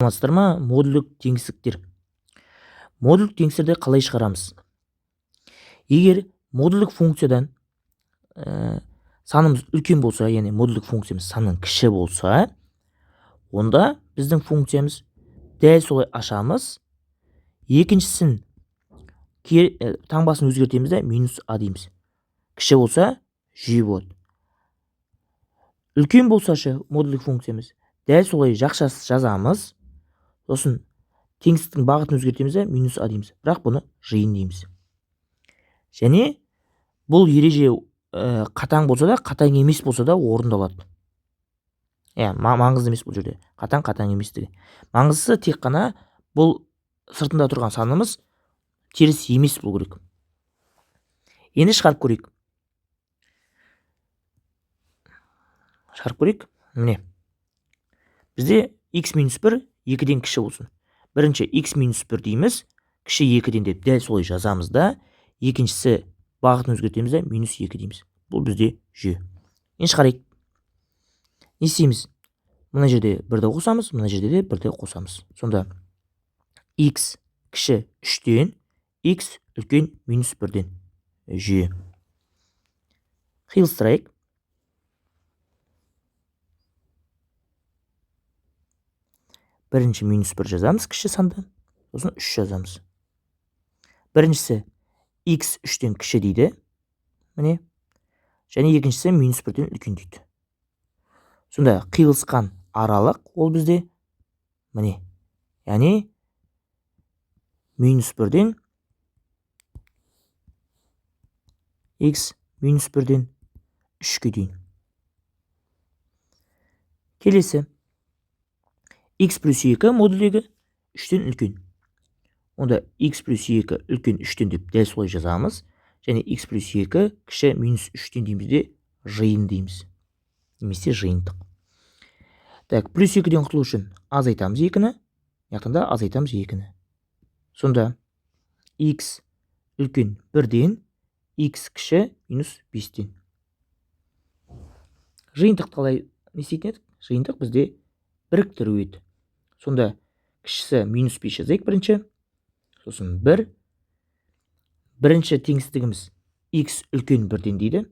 Саламатсыздар ма? Модульдік теңсіздіктер. Модульдік теңсіздіктерді қалай шығарамыз? Егер модульдік функциядан санымыз үлкен болса, яғни модульдік функциямыз саннан кіші болса, онда біздің функциямыз дәл солай ашамыз. Екіншісін таңбасын өзгертеміз де минус а дейміз. Кіші болса жүйе болады. Үлкен болса модульдік функциямыз дәл солай жақшасы жазамыз. Сосын теңсіздіктің бағытын өзгертеміз де минус а дейміз. Бірақ бұны жиын дейміз. Және бұл ереже қатаң болса да, қатаң емес болса да орындалады. Маңызды емес бұл жерде. Қатаң еместігі. Маңыздысы тек қана бұл сыртында тұрған санымыз теріс емес болу керек. Енді шығарып көрейік. Міне. Бізде x-1 2-ден кіші болсын. Бірінші x-1 дейміз, кіші 2-ден деп дәл солай жазамыз да, екіншісі бағытын өзгертеміз де минус 2 дейміз. Бұл бізде жүйе. Енді шығарайық. Не істейміз? Мына жерде 1-ді қосамыз, мына жерде де 1-ді қосамыз. Сонда x кіші 3-ден, x үлкен минус 1-ден жүйе. Қиылыстырайық. Бірінші минус 1 жазамыз кіші санды, сосын 3 жазамыз. Біріншісі x 3-ден кіші дейді. Міне. Және екіншісі минус 1-ден үлкен дейді. Сонда қиылысқан аралық ол бізде міне. Яғни минус 1-ден x минус 1-ден 3-ке дейін. Келесі. x плюс 2 модулдегі 3-ден үлкен. Онда x плюс 2 үлкен 3-ден деп дәл солай жазамыз. Және x плюс 2 кіші минус 3-ден дейміз де жиын дейміз. Немесе жиынтық. Так, плюс 2-ден құтылу үшін азайтамыз 2-ні, яқтында азайтамыз 2-ні. Сонда x үлкен 1-ден, x кіші минус 5-ден. Жиынтық қалай не істейтін едік? Жиынтық бізде біріктіру еді. Сонда кішісі минус 5 жазайық бірінші. Сосын 1. Бірінші теңсіздігіміз x үлкен 1-ден дейді.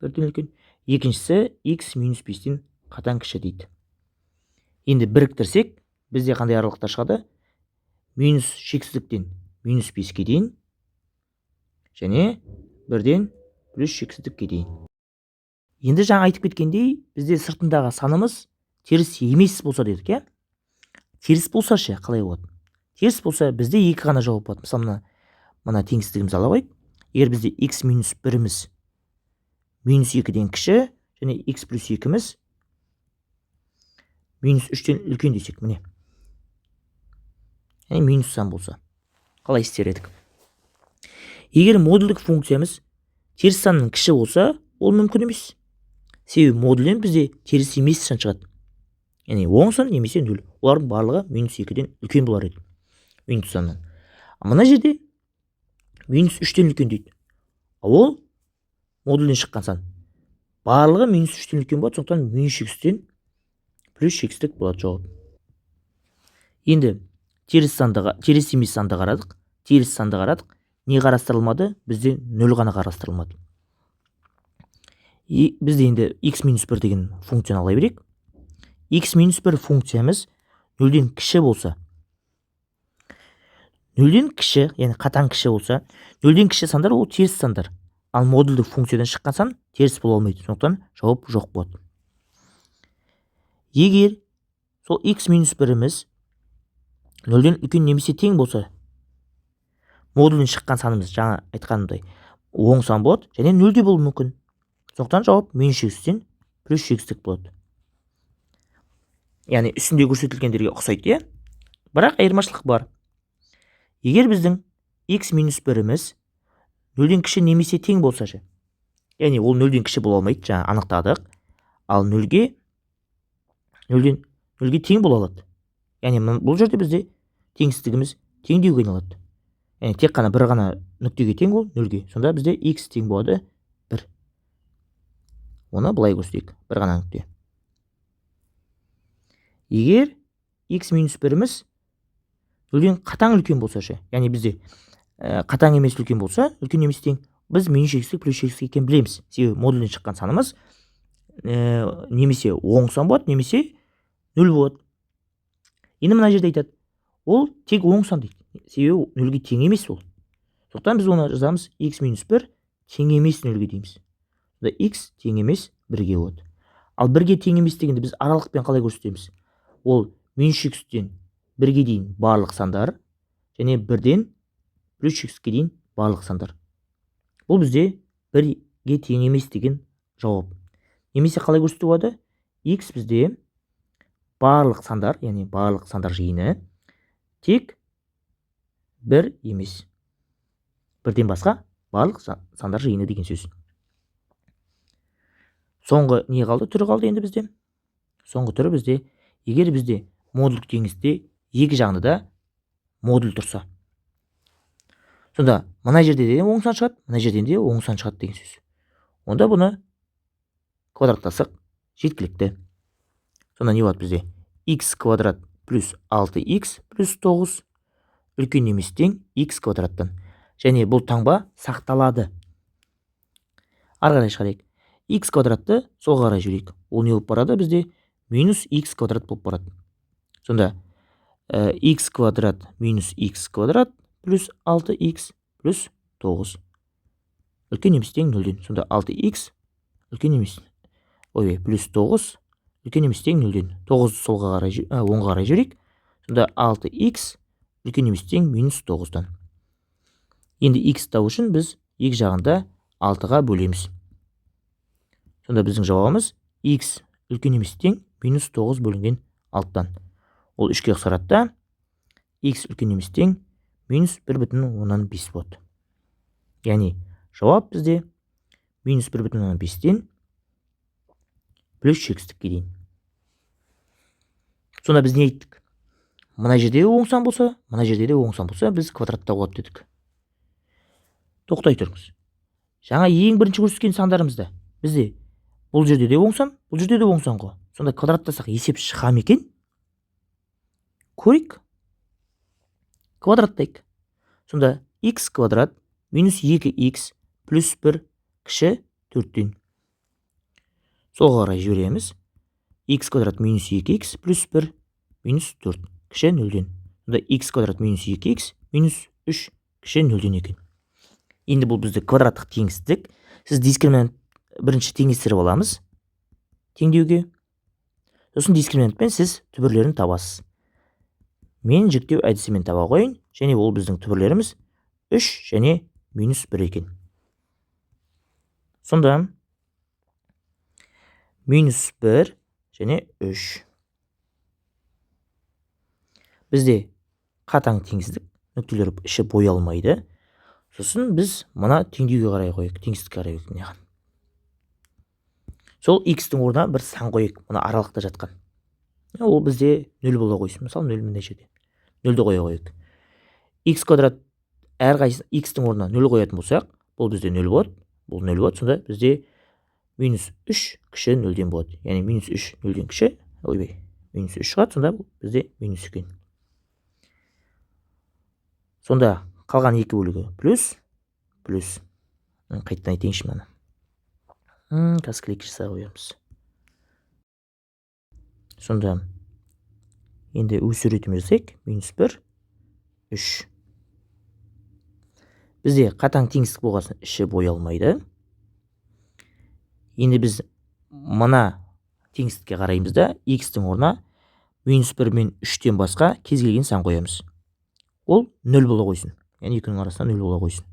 1-ден үлкен. Екіншісі x минус 5-ден қатаң кіші дейді. Енді біріктірсек, бізде қандай аралықтар шығады? Минус шексіздіктен минус 5-ке дейін. Және 1-ден плюс шексіздікке дейін. Енді жаңа айтып кеткендей, бізде сыртындағы санымыз теріс емес болса дедік, теріс болса қалай болады? Теріс болса бізде 2 ғана жауап болады. Мысалы, мына теңсіздігімізді ала қойып, егер бізде x минус 1-іміз минус 2-ден кіші, және x плюс 2-іміз минус 3-ден үлкен десек, міне. Яғни минус сан болса. Қалай істер едік? Егер модульдік функциямыз теріс санның кіші болса, ол мүмкін емес. Себебі модулден бізде теріс емес сан шығады. Яғни оң сан немесе 0. Олардың барлығы минус 2-ден үлкен болар еді. Минус саннан. Мына жерде минус 3-ден үлкен дейді. Ол модулден шыққан сан. Барлығы минус 3-ден үлкен болады, сондықтан минус шексізден плюс шексіздік болады жауап. Енді теріс емес санды қарадық. Теріс санды қарадық. Не қарастырылмады? Бізде 0 ғана қарастырылмады. Бізде енді x-1 деген функцияны ала берейік. x-1 функциямыз 0-ден кіші болса, 0-ден кіші, яғни қатаң кіші болса, 0-ден кіші сандар ол теріс сандар. Ал модульдік функциядан шыққан сан теріс бола алмайды. Сондықтан жауап жоқ болады. Егер сол x-1-іміз 0-ден үлкен немесе тең болса, модульден шыққан санымыз жаңа айтқанымдай оң сан болады, және 0-де болуы мүмкін. Сондықтан жауап минус шексізден плюс шексіздік болады. Яғни үстінде көрсетілгендерге ұқсайды, бірақ айырмашылық бар. Егер біздің x-1-іміз 0-ден кіші немесе тең болса, яғни ол 0-ден кіші бола алмайды, жаңа анықтадық. Ал 0-ге тең бола алады. Яғни бұл жерде бізде теңсіздігіміз теңдеуге айналады. Яғни тек қана бір ғана нүктеге тең ол 0-ге. Сонда бізде x тең болады 1. Оны былай көрсетейік, бір ғана нүкте. Егер x минус 1-іміз нөлден қатаң үлкен болса ше, яғни бізде қатаң емес үлкен болса, үлкен емес тең, біз минус x плюс x екенін білеміз. Себебі модульден шыққан санымыз немесе оң сан болады, немесе 0 болады. Енді мына жерде айтады, ол тек оң сан дейді. Себебі 0-ге тең емес ол. Сондықтан біз оны жазамыз x минус 1 тең емес 0-ге дейміз. Сонда x тең емес 1-ге болады. Ал 1-ге тең емес дегенде біз аралықпен қалай көрсетеміз? Ол минус x-тен 1-ге дейін барлық сандар және 1-ден плюс x-ке дейін барлық сандар. Бұл бізде 1-ге тең емес деген жауап. Немесе қалай көрсетуге болады? X бізде барлық сандар, яғни барлық сандар жиыны тек 1 емес. 1-ден басқа барлық сандар жиыны деген сөз. Соңғы не қалды? Түрі қалды енді бізде. Соңғы түрі бізде, егер бізде модульдік теңестікте екі жағында да модуль тұрса. Сонда мына жерде де оң сан шығады, мына жерден де оң сан шығады деген сөз. Онда бұны квадраттасақ жеткілікті. Сонда не болады бізде? X квадрат плюс 6x плюс 9 үлкен емес тең x квадраттан. Және бұл таңба сақталады. Ары қарай шығарайық. X квадратты солға қарай жүрейік. Ол не болып барады бізде? Минус x квадрат болып барады. Сонда x квадрат минус x квадрат плюс 6x плюс 9 үлкен емес тең 0-ден. Сонда 6x үлкен емес. Плюс 9 үлкен емес тең 0-ден. 9 солға қарай, оңға қарай жүрейік. Сонда 6x үлкен емес тең минус 9-дан. Енді x тау үшін біз екі жағында 6-ға бөлеміз. Сонда біздің жауабымыз x үлкен емес тең минус 9 бөлінген 6-дан. Ол 3-ке қысқарады, x үлкен емес тең минус 1,5 болады. Яғни жауап бізде минус 1,5-тен плюс x-тікке дейін. Сонда біз не айттық? Мына жерде оң сан болса, мына жерде де оң сан болса, біз квадратта болады дедік. Тоқтай тұрыңыз. Жаңа ең бірінші көрсеткен сандарымызда бізде бұл жерде де оң сан, бұл жерде де оң сан ғой. Сонда квадраттасақ есеп шыға ма екен? Көрейік. Квадраттайық. Сонда x квадрат минус 2x плюс 1 кіші 4-тен. Солға қарай жібереміз. X квадрат минус 2x плюс 1 минус 4 кіші 0-ден. Сонда x квадрат минус 2x минус 3 кіші 0-ден екен. Енді бұл бізді квадраттық теңестік. Сіз дискриминант бірінші теңестіріп аламыз теңдеуге. Сосын дискриминантпен сіз түбірлерін табасыз. Мен жіктеу әдісімен таба қойын, және ол біздің түбірлеріміз 3 және минус 1 екен. Сонда минус 1 және 3. Бізде қатаң теңсіздік, нүктелер іші боялмайды. Сосын біз мұна теңдеуге қарай қойық, теңсіздікке қарай қойық. Сол x-тің орнына бір сан қойық, мұна аралықта жатқан. Ол бізде 0 бола қойсын. Мысалы 0 міне жерде. 0-ді қоя қойық. X квадрат әрқайсысын x-тің орнына 0 қоятын болсақ, бұл бізде 0 болады. Бұл 0 болады. Сонда бізде минус 3 кіші 0-ден болады. Яғни минус 3 0-ден кіші, минус 3 шығады. Сонда бізде минус екен. Сонда қалған екі бөлігі плюс. Қайттан айтайыншы мені. Каскілік жасай қоямыз. Сонда енді өз суретім жасайық. Минус 1, 3. Бізде қатаң теңсіздік болғасын іші боялмайды. Енді біз мына теңсіздікке қараймыз да, x-тің орнына минус 1 мен 3-тен басқа кез келген сан қоямыз. Ол 0 бола қойсын. Яғни екінің арасында 0 бола қойсын.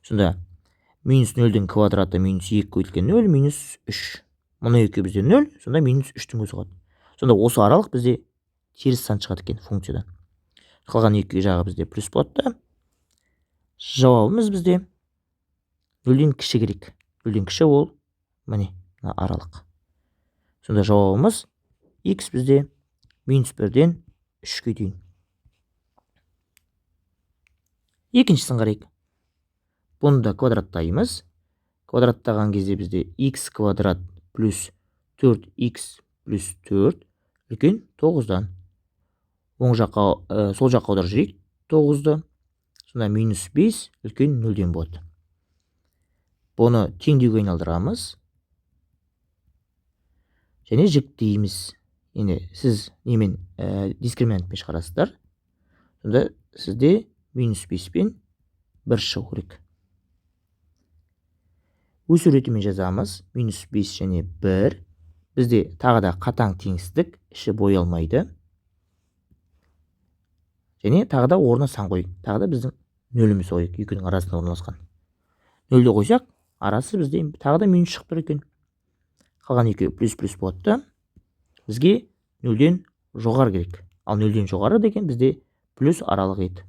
Сонда минус 0-дің квадраты минус 2 көйтілген 0, минус 3. Мұны екі бізде 0, сонда минус 3-тің өзі қалады. Сонда осы аралық бізде теріс сан шығады екен функциядан. Қалған екі жағы бізде плюс болады да. Жауабымыз бізде 0-ден кіші керек. 0-ден кіші ол міне аралық. Сонда жауабымыз x бізде минус 1-ден 3-ке дейін. Екіншісін қарайық. Бұны да квадраттаймыз. Квадраттаған кезде бізде x квадрат плюс 4x плюс 4 үлкен 9-дан. оң жаққа сол жаққа аударып жіберейік 9-ды. Сонда минус 5 үлкен 0-ден болады. Бұны теңдеуге айналдырамыз. Және жіктейміз. Енді сіз немен дискриминантпен шығарасыздар. Сонда сізде минус 5 пен 1 шығу керек. Өз суретімен жазамыз. Минус 5 және 1. Бізде тағы да қатаң теңсіздік, іші боялмайды. Және тағы да орнына сан қойып. Тағы да біздің нөліміз қойып, екінің арасында орналасқан. Нөлді қойсақ, арасы бізде тағы да минус шығып тұр екен. Қалған екеуі плюс болады да. Бізге 0-ден жоғары керек. Ал 0-ден жоғары деген бізде плюс аралық еді.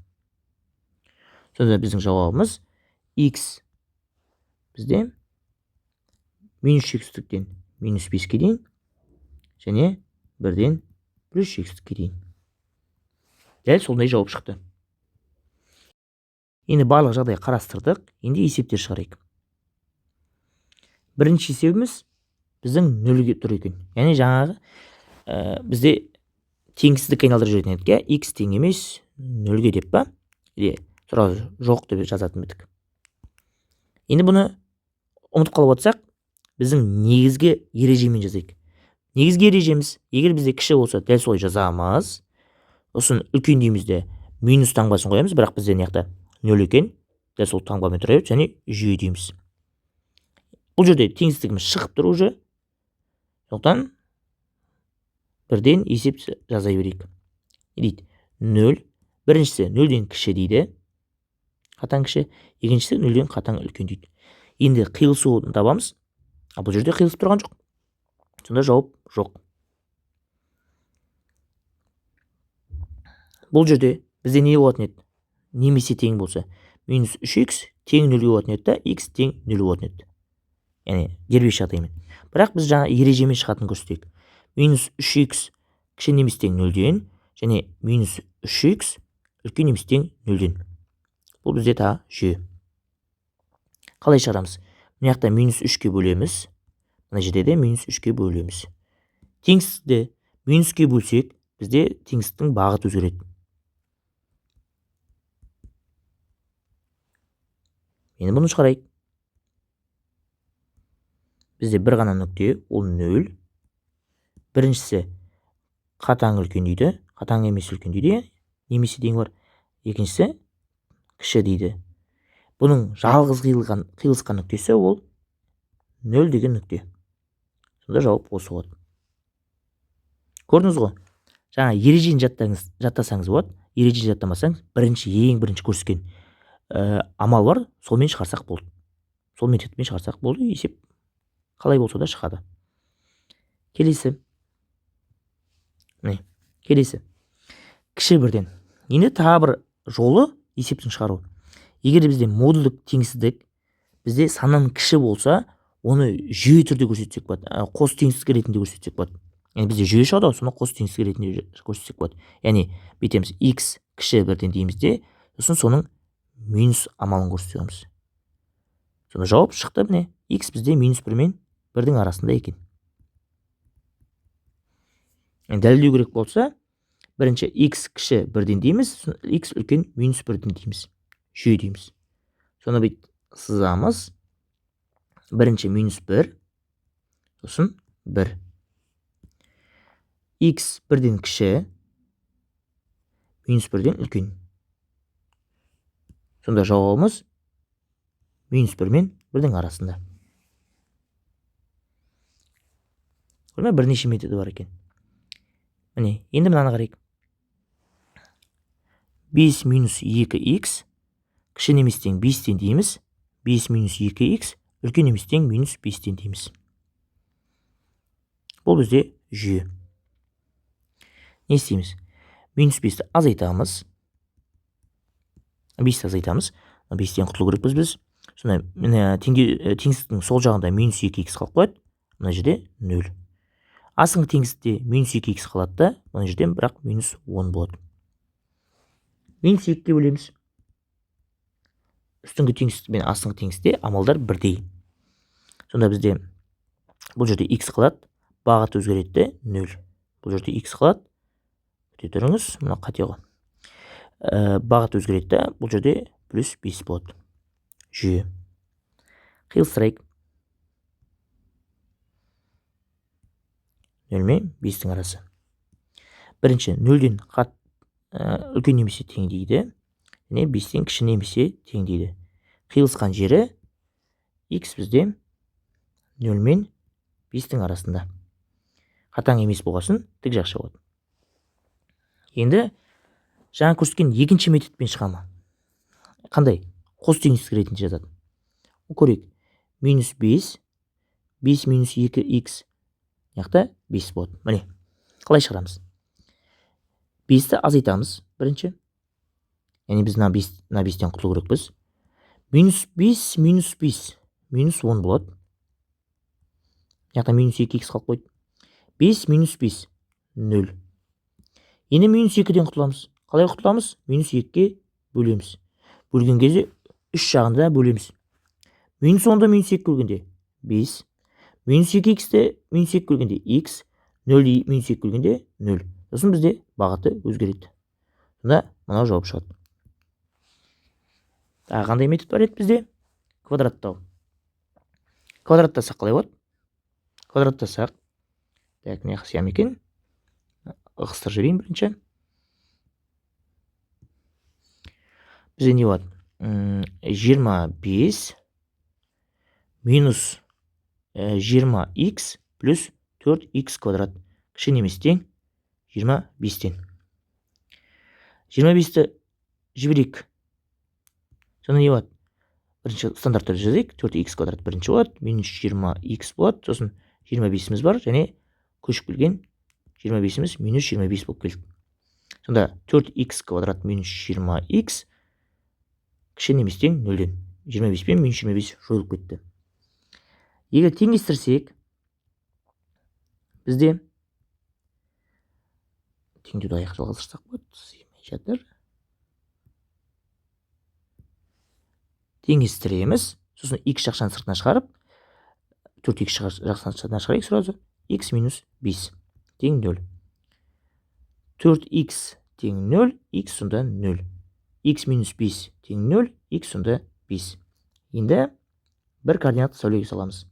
Сонда біздің жауабымыз x бізде минус шексіздіктен минус 5-ке дейін және 1-ден плюс шексіздікке дейін. Дәл сондай жауап шықты. Енді барлық жағдай қарастырдық. Енді есептер шығарайық. Бірінші есебіміз біздің 0-ге тұр екен. Яғни жаңағы бізде теңсіздік айналдырып жүретін едік. X тең емес 0-ге деп па? Сразу жоқ деп жазатын едік. Енді бұны ұмытып қалып отырсақ, біздің негізгі ережемен жазайық. Негізгі ережеміз, егер бізде кіші болса, дәл солай жазамыз. Осын үлкен деймізде минус таңбасын қоямыз, бірақ бізде не жақта 0 екен. Дәл сол таңбамен тұра береді және жүйе дейміз. Бұл жерде теңсіздігіміз шығып тұр уже. Сондықтан 1-ден есеп жаза берейік. Дейді 0. Біріншісі 0-ден кіші дейді. Қатаң кіші. Екіншісі 0-ден қатаң үлкен дейді. Енді қиылысуын табамыз. Бұл жерде қиылысып тұрған жоқ. Сонда жауап жоқ. Бұл жерде бізде не болатын еді? Немесе тең болса, минус 3x тең 0-ге болатын еді, x тең 0 болатын еді. Яғни дербес жағдаймен. Бірақ біз жаңа ережемен шығатын көрсетейік. Минус 3x кіші немесе тең 0-ден және минус 3x үлкен немесе тең 0-ден. Бұл бізде тағы жүйе. Қалай шығарамыз? Мына жақта минус 3-ке бөлеміз. Мына жерде де минус 3-ке бөлеміз. Теңсіздікті минуске бөлсек, бізде теңсіздіктің бағыты өзгереді. Енді бұны шығарайық. Бізде бір ғана нүкте, ол 0. Біріншісі қатаң үлкен дейді, қатаң емес үлкен дейді, немесе тең бар. Екіншісі кіші дейді. Бұның жалғыз қиылысқан нүктесі ол 0 деген нүкте. Сонда жауап осы болады. Көрдіңіз ғой? Жаңа ережені жаттасаңыз болады. Ережені жаттамасаңыз, ең бірінші көрсеткен амал бар, солмен шығарсақ болды. Сол методпен шығарсақ болды, есеп қалай болса да шығады. Келесі. Келесі. Кіші 1-ден. Енді тағы бір жолы есептің шығару. Егер бізде модульдік теңсіздік бізде саннан кіші болса, оны жүйе түрде көрсетсек болады. Қос теңсіздік ретінде көрсетсек болады. Яғни бізде жүйе шығады, соны қос теңсіздік ретінде көрсетсек болады. Яғни бүйтеміз x кіші 1-ден дейміз де, сосын соның минус амалын көрсетеміз. Сонда жауап шықты міне. X бізде минус 1 мен 1-дің арасында екен. Дәлелдеу керек болса, бірінші x кіші 1-ден дейміз, x үлкен минус 1-ден дейміз. Жүйе дейміз. Соны бүйтіп сызамыз. Бірінші минус 1, сосын 1. X 1-ден кіші, минус 1-ден үлкен. Сонда жауабымыз минус 1 мен 1-дің арасында. Көрме, бірнеше методы бар екен. Міне, енді мынаны қарайық. 5 минус 2x кіші немесе тең 5-тен дейміз. 5 минус 2x үлкен немесе тең минус 5-тен дейміз. Бұл бізде жүйе. Не істейміз? Минус 5-ті азайтамыз. 5-ті азайтамыз. 5-тен құтылу керекпіз біз. Сонда теңсіздіктің сол жағында минус 2x қалып қояды. Мына жерде 0. Астыңғы теңсіздікте минус 2x қалады да, мына жерден бірақ минус 10 болады. Минус 2-ге бөлеміз. Үстіңгі теңсіздік пен астыңғы теңсіздікте амалдар бірдей. Сонда бізде бұл жерде x қалады, бағыт өзгереді 0. Бұл жерде x қалады, күте тұрыңыз, мына қате ғой. Бағыт өзгереді да, бұл жерде плюс 5 болады. Жүйе. Қиылыстырайық. 0 мен 5-тің арасы. Бірінші, 0-ден үлкен немесе тең дейді. Және 5-тен кіші немесе тең дейді. Қиылысқан жері x бізде 0 мен 5-тің арасында. Қатаң емес болғасын, тік жақша болады. Енді жаңа көрсеткен екінші методпен шығамы. Қандай? Қос теңестік ретінде жазады. Көрейік. Минус 5, 5 минус 2x, яқта 5 болады. Міне, қалай шығарамыз? 5-ті азайтамыз бірінші. Яғни біз на 5-тен құтылу керекпіз. Минус 5, минус 5, минус 10 болады. Яқта минус 2x қалып қойды. 5 минус 5, 0. Енді минус 2-ден құтыламыз. Қалай құтыламыз? Минус 2-ге бөлеміз. Бөлген кезде 3 жағында бөлеміз. Минус 10-да минус 2 бөлгенде 5. Минус 2x-те минус 2 бөлгенде x. 0 минус 2 бөлгенде 0. Сосын бізде бағыты өзгереді. Сонда мынау жауап шығады. Қандай метод бар еді бізде? Квадраттау. Квадраттасақ қалай болады? Квадраттасақ. Так, не қысям екен. Ығыстыр жіберейін бірінші. Бізде не болады? 25 минус 20x плюс 4x квадрат. Кіші немесе тең 25-тен. 25-ті жіберейік. Сонда не болады? Бірінші стандарт түрде жазайық. 4x квадрат бірінші болады. Минус 20x болады. Сосын 25-іміз бар. Және көшіп келген 25-іміз минус 25 болып келді. Сонда 4x квадрат минус 20x кіші немесе тең 0-ден. 25 пен минус 25 жойылып кетті. Егер теңестірсек, бізде теңдеуді аяқ жалғастырсақ болады. Сыймай жатыр. Теңестіреміз. Сосын x жақшаны сыртына шығарып, 4x жақшаны сыртына шығарайық сразу. X минус 5 тең 0. 4x тең 0, x сонда 0. X минус 5 тең 0, x сонда 5. Енді бір координатты сәулеге саламыз.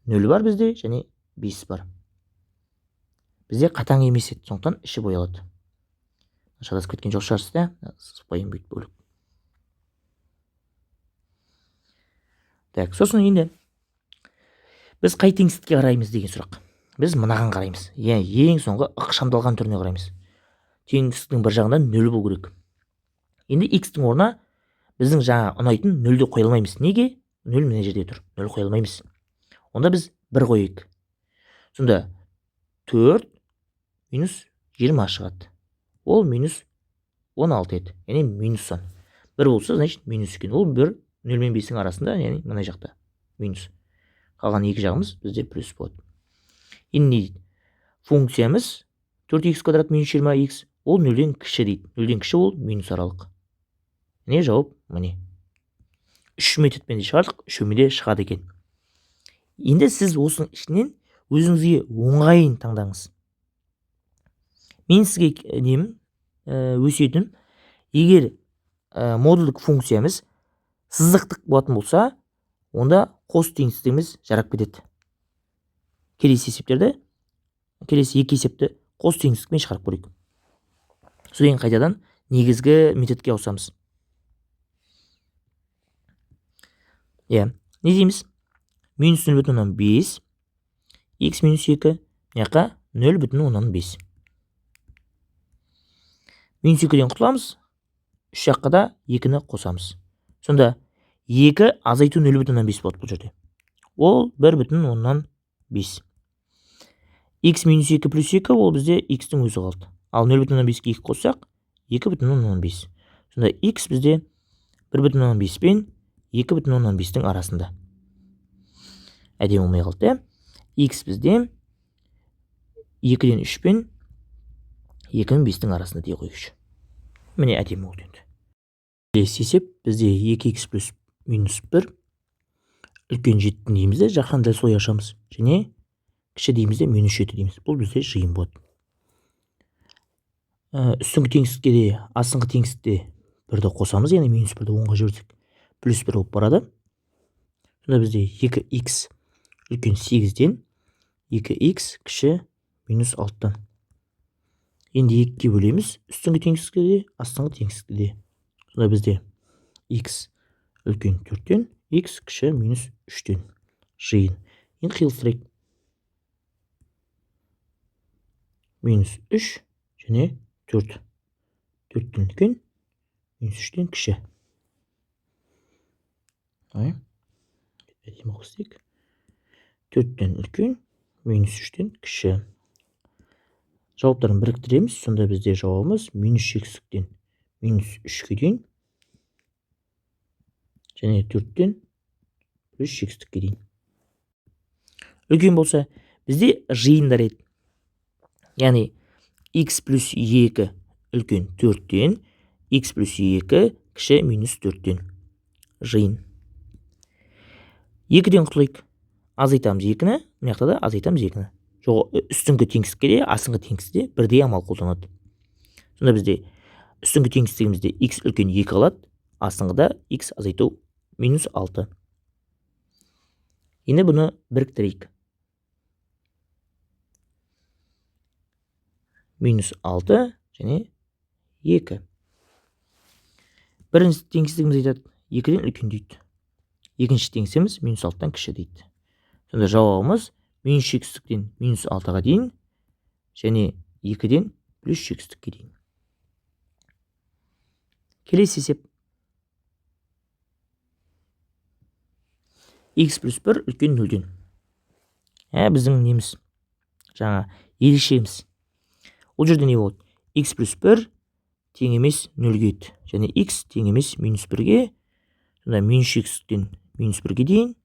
0 бар бізде, және 5 бар. Бізде қатаң емес еді, сондықтан іші боялады. Шатасып кеткен жоқ шығарсыз да, сыпайым бүйтіп бөліп. Так, сосын енді біз қай теңсіздікке қараймыз деген сұрақ. Біз мынаған қараймыз. Ең соңғы ықшамдалған түріне қараймыз. Теңсіздіктің бір жағында 0 болу керек. Енді x-тің орнына біздің жаңа ұнайтын 0-ді қоя алмаймыз. Неге? 0 мына жерде тұр. 0 қоя алмаймыз. Онда біз 1 қойайық. Сонда 4 минус 20 шығады. Ол минус 16 еді. Яғни минус сан. 1 болса, значит минус екен. Ол 1 0 мен 5-ің арасында, яғни мына жақта минус. Қалған екі жағымыз бізде плюс болады. Енді не дейді? Функциямыз 4x квадрат минус 20x ол 0-ден кіші дейді. 0-ден кіші ол минус аралық. Не жауап? Міне. 3 методпен де шығардық, 3-ме де шығады екен. Енді сіз осының ішінен өзіңізге оңайын таңдаңыз. Мен сізге немін өсиетім, егер модульдік функциямыз сызықтық болатын болса, онда қос теңсіздігіміз жарап кетеді. Келесі екі есепті қос теңсіздікпен шығарып көрейік. Содан қайтадан негізгі методке ауысамыз. Не дейміз? Минус 0,5, x минус 2, яққа 0,5. Минус 2-ден құтыламыз, 3 жаққа да 2-ні қосамыз. Сонда 2 азайту 0,5 болады бұл жерде. Ол 1,5. X минус 2 плюс 2 ол бізде x-тің өзі қалды. Ал 0,5-ге 2 қоссақ 2,5. Сонда x бізде 1,5 пен 2,5-тің арасында. Әдем болмай қалды. X бізде 2-ден 3 пен 2,5-тің арасында дей қойыш. Міне әдем болды енді. Келесі есеп бізде 2x плюс минус 1 үлкен 7 дейміз де, жаққан дәл солай ашамыз. Және кіші дейміз де минус 7 дейміз. Бұл бізде жиын болады. үстіңгі теңсіздікке де астыңғы теңсіздікте бірді қосамыз, яғни минус бірді оңға жіберсек плюс бір болып барады. Сонда бізде 2x үлкен 8-ден 2x кіші минус 6-тан. Енді 2-ге бөлеміз, үстіңгі теңсіздікке де астыңғы теңсіздікке де. Сонда бізде x үлкен 4-тен x кіші минус 3-тен жиын. Енді қиылыстырайық. Минус 3 және 4. 4-тен үлкен минус 3-тен кіші. Әдемі қостайық. 4-тен үлкен минус 3-тен кіші. Жауаптарын біріктіреміз. Сонда бізде жауабымыз минус шексіздіктен минус 3-ге дейін және 4-тен плюс шексіздікке дейін. Үлкен болса бізде жиындар еді. Яғни x плюс 2 үлкен 4-тен x плюс 2 кіші минус 4-тен жиын. 2-ден құтылайық. Азайтамыз 2-ні, мынақта да азайтамыз 2-ні. Үстіңгі теңсіздікке де астыңғы теңсіздікте бірдей амал қолданады. Сонда бізде үстіңгі теңсіздігімізде x үлкен 2 алады, астыңғыда x азайту минус 6. Енді бұны біріктірейік. Минус 6 және 2. Бірінші теңсіздігіміз айтады 2-ден үлкен дейді. Екінші теңсіздігіміз минус 6-тан кіші дейді. Сонда жауабымыз минус шексіздіктен минус 6-ға дейін және 2-ден плюс шексіздікке дейін. Келесі есеп. x плюс 1 үлкен 0-ден. Біздің неміз жаңа ерекшеміз. Ол жерде не болады? x плюс 1 тең емес 0-ге еді. Және x тең емес минус 1-ге. Сонда минус шексіздіктен минус 1-ге дейін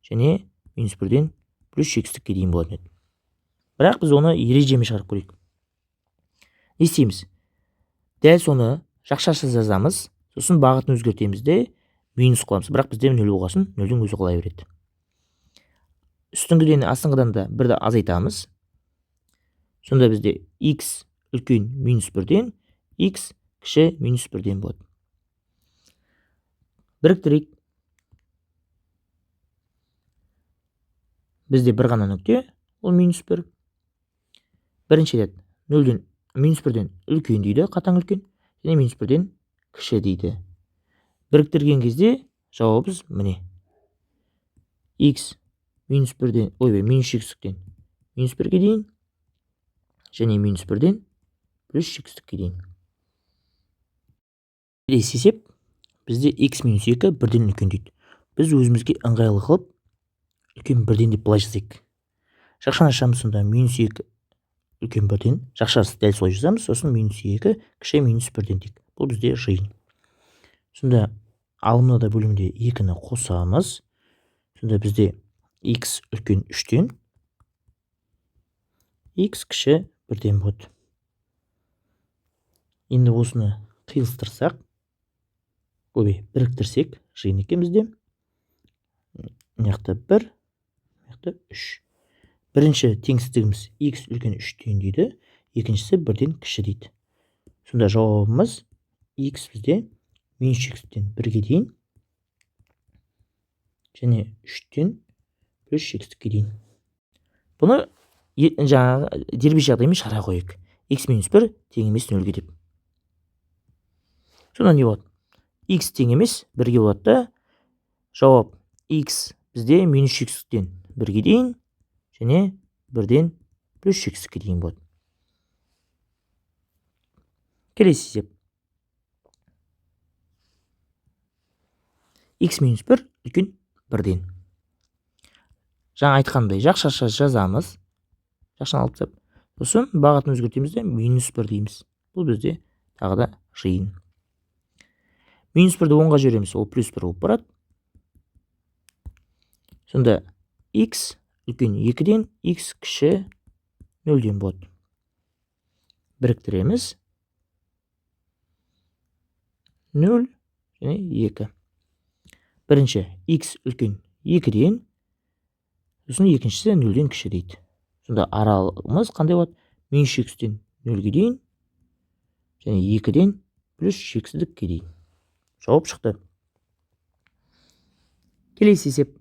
және минус 1-ден плюс шексіздікке дейін болатын еді. Бірақ біз оны ережемен шығарып көрейік. Не істейміз? Дәл соны жақшаша жазамыз. Сосын бағытын өзгертемізде минус қоямыз. Бірақ бізде 0 болғасын 0-дің өзі қолай береді. Үстіңгіден астыңғыдан да бірді азайтамыз. Сонда бізде x үлкен минус 1-ден x кіші минус 1-ден болады. Біріктірейік. Бізде бір ғана нүкте, ол минус 1. Бірінші рет 0-ден минус 1-ден үлкен дейді, қатаң үлкен, және минус 1-ден кіші дейді. Біріктірген кезде жауабымыз міне. x минус 1-ден, минус шексіздіктен минус 1-ге дейін және минус 1-ден плюс шексіздікке дейін. Келесі есеп. Бізде x минус 2 1-ден үлкен дейді. Біз өзімізге ыңғайлы қылып үлкен 1-ден деп былай жазайық. Жақшаны ашамыз, сонда минус 2 үлкен 1-ден. Жақшасы дәл солай жазамыз, сосын минус 2 кіші минус 1-ден дейік. Бұл бізде жиын. Сонда алымда бөлімде 2-ні қосамыз. Сонда бізде x үлкен 3-ден x кіші 1-ден болады. Енді осыны қиылыстырсақ, біріктірсек, жиын екенбізде. Мынақты 1, мынақты 3. Бірінші теңсіздігіміз x үлкен 3-ден дейді, екіншісі 1-ден кіші дейді. Сонда жауабымыз x бізде минус шексіздіктен 1-ге дейін және 3-ден плюс шексіздікке дейін. Бұны жаңағы дербес жағдаймен шығара қойайық. x минус 1 тең емес 0-ге деп. Сонда не болады? X тең емес 1-ге болады да, жауап x бізде минус шексіздіктен 1-ге дейін және 1-ден плюс шексіздікке дейін болады. Келесі есеп. x минус 1 үлкен 1-ден. Жаңа айтқандай жақшаша жазамыз. Жақшаны алып тастап, сосын бағытын өзгертемізде минус 1 дейміз. Бұл бізде тағы да жиын. Минус 1-ді 10-ға жібереміз, ол плюс 1 болып барады. Сонда x үлкен 2-ден x кіші 0-ден болады. Біріктіреміз. 0 және 2. Бірінші x үлкен 2-ден, сосын екіншісі 0-ден кіші дейді. Сонда аралығымыз қандай болады? Минус шексіздіктен 0-ге дейін және 2-ден плюс шексіздікке дейін. Жауап шықты. Келесі есеп.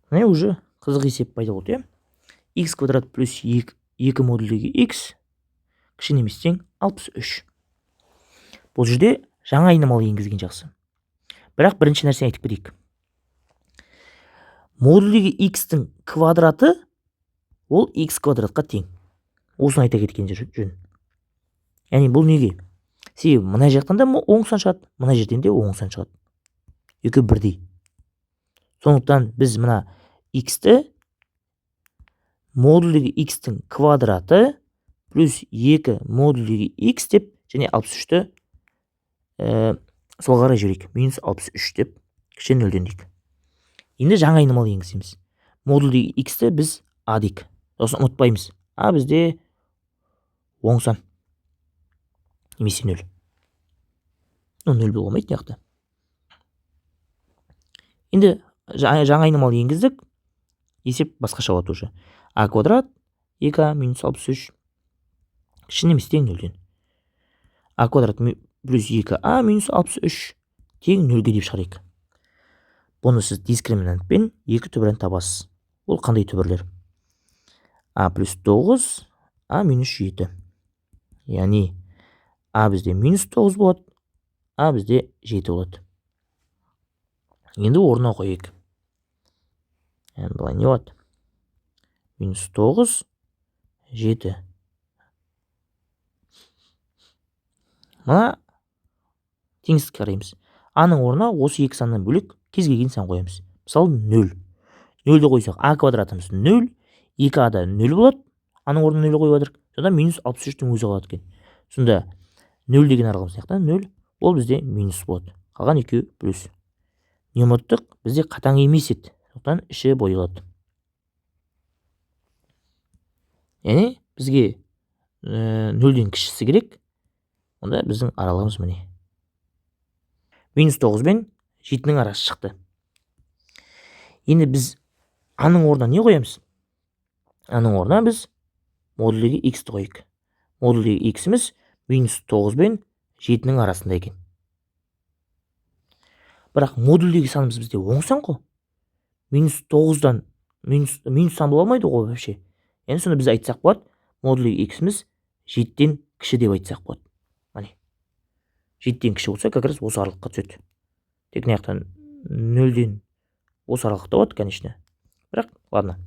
Міне уже қызық есеп пайда болды, x квадрат плюс 2 модульдегі x кіші немесе тең 63. Бұл жерде жаңа айнымалы енгізген жақсы. Бірақ бірінші нәрсе айтып кетейік. Модульдегі x-тің квадраты ол x квадратқа тең. Осыны айта кеткен жөн. Яғни бұл неге? Себебі мына жақтан да оң сан шығады, мына жерден де оң сан шығады. Екі бірдей. Сондықтан біз мына x-ті модульдегі x-тің квадраты плюс 2 модульдегі x деп, және 63-ті сол қарай жіберейік. Минус 63 деп, кіші нөлден дейік. Енді жаңа айнымалы енгіземіз. Модульдегі x-ті біз a дейік. Сосын ұмытпаймыз. A бізде оң сан. Немесе 0. 0 болмайды яқты. Енді жаңа айнымалы енгіздік. Есеп басқаша болады уже. a квадрат 2a минус 63 кіші немесе тең 0-ден. a квадрат плюс 2a минус 63 тең 0-ге деп шығарайық. Бұны сіз дискриминантпен екі түбірін табасыз. Ол қандай түбірлер? a плюс 9, a минус 7. Яғни a бізде минус 9 болады, a бізде 7 болады. Енді орнына қойайық. Енді бұлай не болады? Минус 9, 7. Мына теңсіздік қараймыз. a-ның орнына осы екі саннан бөлек кез келген сан қоямыз. Мысалы 0. 0-ді қойсақ, a квадратымыз 0, 2a-да 0 болады. a-ның орнына 0 қойып жатырық. Сонда минус 63-тің өзі қалады екен. Сонда 0 деген аралығымыз сияқты 0, ол бізде минус болады. Қалған екеу плюс. Не ұмыттық? Бізде қатаң емес еді. Сондықтан іші боялады. Яғни бізге 0-ден кішісі керек. Онда біздің аралығымыз міне. Минус 9 бен 7-нің арасы шықты. Енді біз a-ның орнына не қоямыз? A-ның орнына біз модульдегі x-ті қойық. Модульдегі x-іміз минус 9 бен 7-нің арасында екен. Бірақ модульдегі санымыз бізде оң сан ғой. Минус 9-дан минус сан бола алмайды ғой вообще. Яғни сонда біз айтсақ болады, модульдегі x-іміз 7-ден кіші деп айтсақ болады. Міне. 7-ден кіші болса, как раз осы аралыққа түседі. Тек наяқтан 0-ден осы аралықта болады, конечно. Бірақ, ладно.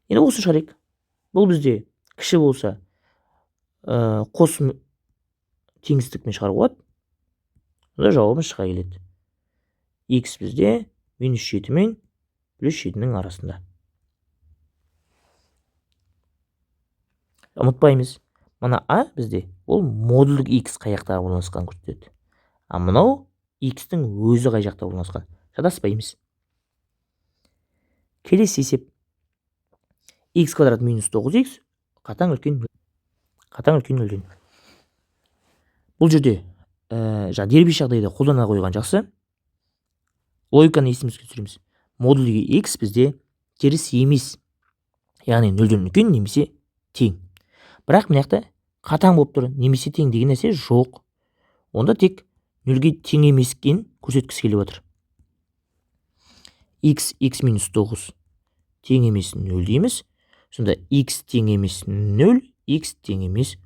Енді осы шығарайық. Бұл бізде кіші болса, қос теңсіздікпен шығару болады. Онда жауабымыз шыға келеді. X бізде минус 7 мен плюс 7-нің арасында. Ұмытпаймыз. Мына a бізде ол модульдік x қай жақта орналасқан көрсетеді. А мынау x-тің өзі қай жақта орналасқан. Шатаспаймыз. Келесі есеп. X квадрат минус 9x қатаң үлкен 0-ден. Бұл жерде дербес жағдайда қолдана қойған жақсы. Логиканы есімізге түсіреміз. Модульдегі x бізде теріс емес. Яғни 0-ден үлкен немесе тең. Бірақ мына қатаң болып тұр, немесе тең деген нәрсе жоқ. Онда тек 0-ге тең емескен көрсеткісі келіп отыр. x минус 9 тең емес 0 дейміз. Сонда x тең емес 0, x тең емес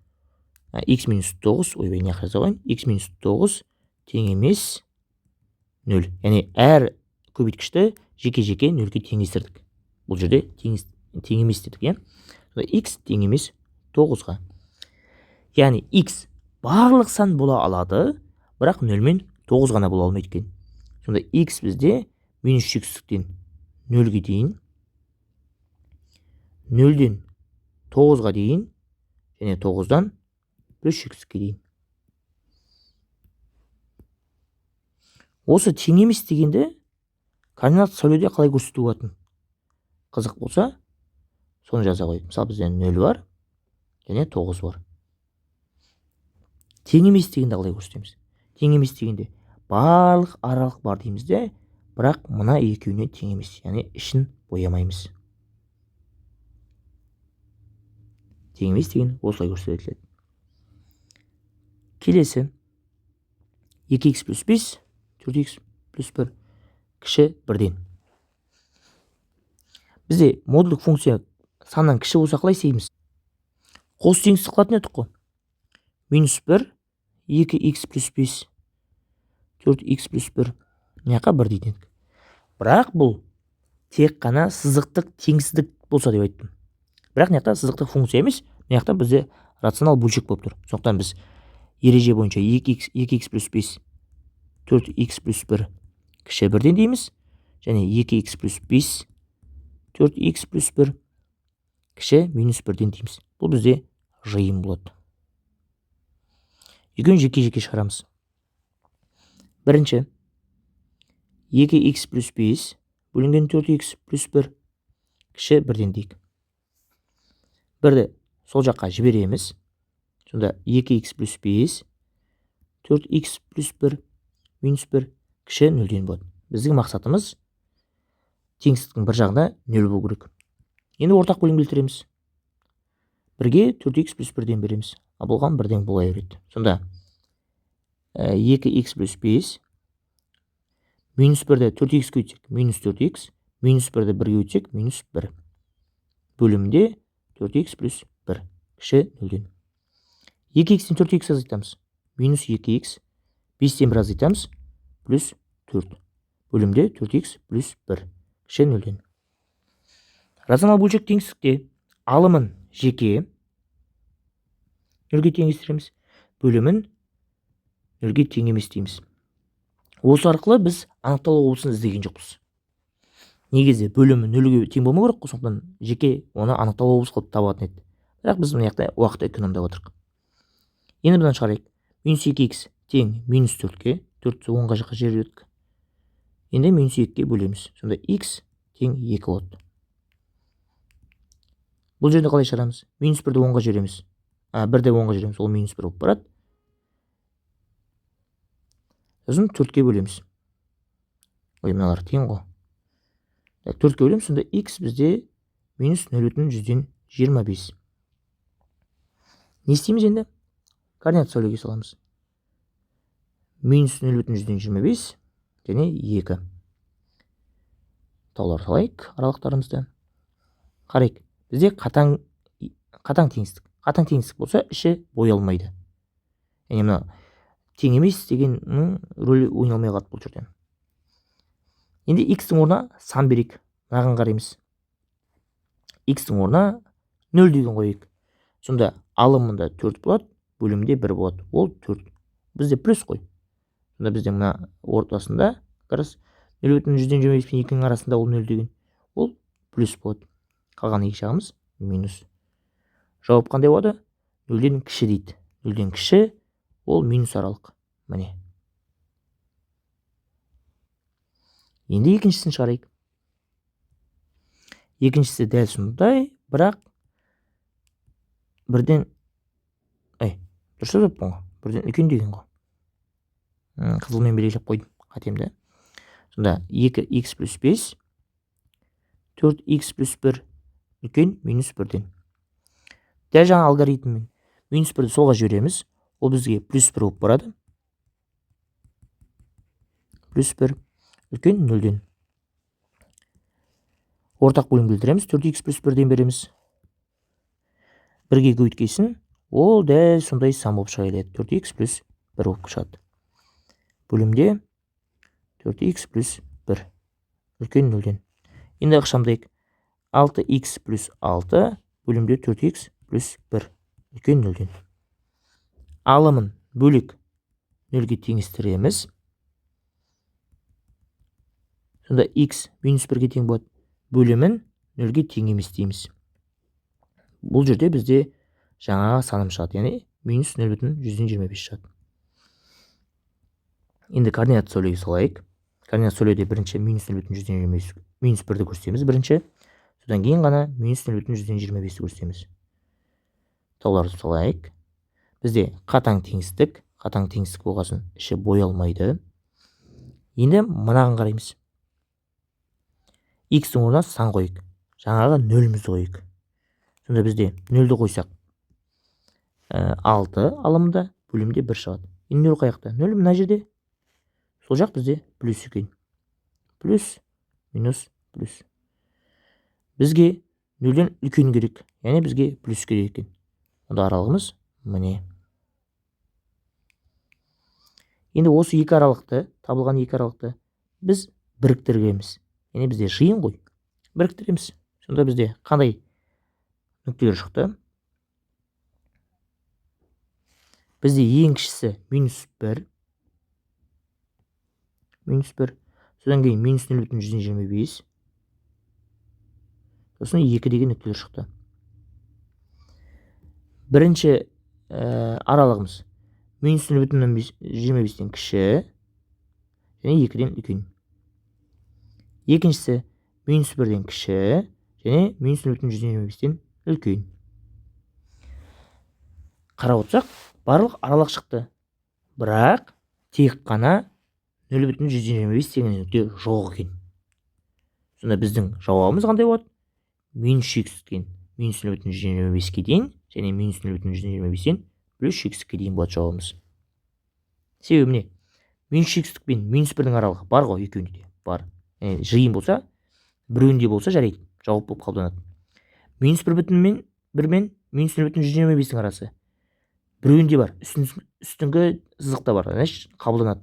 x минус 9, ойбай, не жаза қойын? X минус 9 тең емес 0. Яғни әр көбейткішті жеке-жеке 0-ге теңестірдік. Бұл жерде тең емес дедік, иә? Сонда x тең емес 9-ға. Яғни x барлық сан бола алады, бірақ 0 мен 9 ғана бола алмайды екен. Сонда x бізде минус шексіздіктен 0-ге дейін, 0-ден 9-ға дейін, және 9-дан плюс шексіздікке дейін. Осы тең емес дегенде координат сәуледе қалай көрсету болатын? Қызық болса, соны жаза қойып. Мысалы бізде 0 бар, және 9 бар. Тең емес дегенде қалай көрсетеміз? Тең емес дегенде барлық аралық бар дейміз де, бірақ мына екеуіне тең емес. Яғни ішін боямаймыз. Тең емес деген осылай көрсетіледі. келесі 2х плюс 5, 4х плюс 1 кіші 1-ден. Бізде модулдік функция саннан кіші болса қалай істейміз? Қос теңестік қылатын едік қой. Минус 1, 2х плюс 5, 4х плюс 1 мыняққа 1 дейтін едік. Бірақ бұл тек қана сызықтық теңсіздік болса деп айттым. Бірақ мыняқта сызықтық функция емес, мыняқта бізде рационал бөлшек болып тұр. Сондықтан біз ереже бойынша 2х плюс 5, 4х плюс 1 кіші 1-ден дейміз. Және 2х плюс 5, 4х плюс 1 кіші минус 1-ден дейміз. Бұл бізде жиын болады. Екеуін жеке-жеке шығарамыз. Бірінші 2х плюс 5 бөлінген 4х плюс 1 кіші 1-ден дейік. Бірді сол жаққа жібереміз. Сонда 2х плюс 5, 4х плюс 1 минус 1 кіші 0-ден болады. Біздің мақсатымыз теңсіздіктің бір жағына 0 болу керек. Енді ортақ бөлім келтіреміз. 1-ге 4х плюс 1-ден береміз. А болған 1-ден бола береді. Сонда 2х плюс 5 минус 1-ді 4х-ке өтсек минус 4х, минус 1-ді 1-ге өтсек минус 1 бөлімде 4х плюс 1 кіші 0-ден. 2х-тен 4х азайтамыз. Минус 2х, 5-тен 1 азайтамыз. Плюс 4 бөлімде 4х плюс 1 кіші 0-ден. Рационал бөлшек теңсіздікте алымын жеке 0-ге теңестіреміз. Бөлімін 0-ге тең емес дейміз. Осы арқылы біз анықталу облысын іздеген жоқпыз. Негізі бөлімі 0-ге тең болмау керек, сондықтан жеке оны анықталу облыс қылып табатын еді. Бірақ біз мына жақта уақытты экономдап отырмыз. Енді бұдан шығарайық. Минус 2х тең минус 4-ге, 4-ті 10-ға жаққа жібердік. Енді минус 2-ге бөлеміз. Сонда х тең 2 болады. Бұл жерде қалай шығарамыз? Минус 1-ді 10-ға жібереміз. 1-ді 10-ға жібереміз, ол минус 1 болып барады. Сосын 4-ге бөлеміз. Мыналар тең ғой. 4-ге бөлеміз, сонда х бізде минус 0,125. Не істейміз енді? Координат сөйлеуге саламыз. Минус 0,125 және 2. Таулар салайық аралықтарымызды. Қарайық. Бізде қатаң теңсіздік. Қатаң теңсіздік болса, іші боялмайды. Яғни мына тең емес дегеннің рөлі ойналмай қалады бұл жерден. Енді х-тің орнына сан берейік. Мынаған қараймыз. Х-тің орнына 0 деген қойық. Сонда алымында 4 болады, бөлімде 1 болады. Ол 4. Бізде плюс қой. Сонда бізде мына ортасында 0,125 пен 2-ның арасында ол 0 деген. Ол плюс болады. Қалған екі жағымыз минус. Жауап қандай болады? 0-ден кіші дейді. 0-ден кіші ол минус аралық. Міне. Енді екіншісін шығарайық. Екіншісі дәл сондай, бірақ бірден дұрыс жазыппын ғой. Бірден үлкен деген ғой. Қызылмен белгілеп қойдым. Қатемді. Сонда 2х плюс 5, 4х плюс 1 үлкен минус 1-ден. Дәл жаңа алгоритммен минус 1-ді солға жібереміз. Ол бізге плюс 1 болып барады. Плюс 1 үлкен 0-ден. Ортақ бөлім келтіреміз. 4х плюс 1-ден береміз. 1-ге көйткесін, ол дәл сондай сан болып шыға келеді. 4х плюс 1 болып шығады. Бөлімде 4х плюс 1 үлкен 0-ден. Енді ақшамдайық. 6х плюс 6 бөлімде 4х плюс 1 үлкен 0-ден. Алымын бөлік 0-ге теңестіреміз. Сонда х минус 1-ге тең болады. Бөлімін 0-ге тең емес дейміз. Бұл жерде бізде жаңа саным шығады, яғни минус 0,125 шығады. Енді координат сөйлеуге салайық. Координат сөйлеуде бірінші минус 0,125 минус 1-ді көрсетеміз бірінші. Содан кейін ғана минус 0,125-ді көрсетеміз. Тауларды салайық. Бізде қатаң теңсіздік болғасын іші боялмайды. Енді мынаған қараймыз. Х-тің орнына сан қойық. Жаңағы 0-мізді қойық. Сонда бізде 0-ді қойсақ 6 алымында, бөлімде 1 шығады. Енді нөл қаяқта? Нөл мына жерде. Сол жақ бізде плюс екен. Плюс, минус, плюс. Бізге нөлден үлкен керек. Яғни бізге плюс керек екен. Онда аралығымыз міне. Енді осы екі аралықты, табылған екі аралықты біз біріктіреміз. Яғни бізде жиын ғой. Біріктіреміз. Сонда бізде қандай нүктелер шықты? Бізде ең кішісі минус 1. Минус 1. Содан кейін минус 0,125. Сосын 2 деген нүктелер шықты. Бірінші аралығымыз минус 0,25-тен кіші және 2-ден үлкен. Екіншісі минус 1-ден кіші және минус 0,125-тен үлкен. Қарап отырсақ, барлық аралық шықты. Бірақ тек қана 0,125 деген нүкте жоқ екен. Сонда біздің жауабымыз қандай болады? Минус x-тен минус 0,125-ке дейін және минус 0,125-тен плюс x-ке дейін болады жауабымыз. Себебі міне, минус x пен минус 1-дің аралығы бар ғой, екеуінде бар. Жиын болса, біреуінде болса жарайды, жауап болып қабылданады. Минус 1 мен минус 0,125-дің арасы. Біреуінде бар, үстіңгі сызықта бар, қабылданады.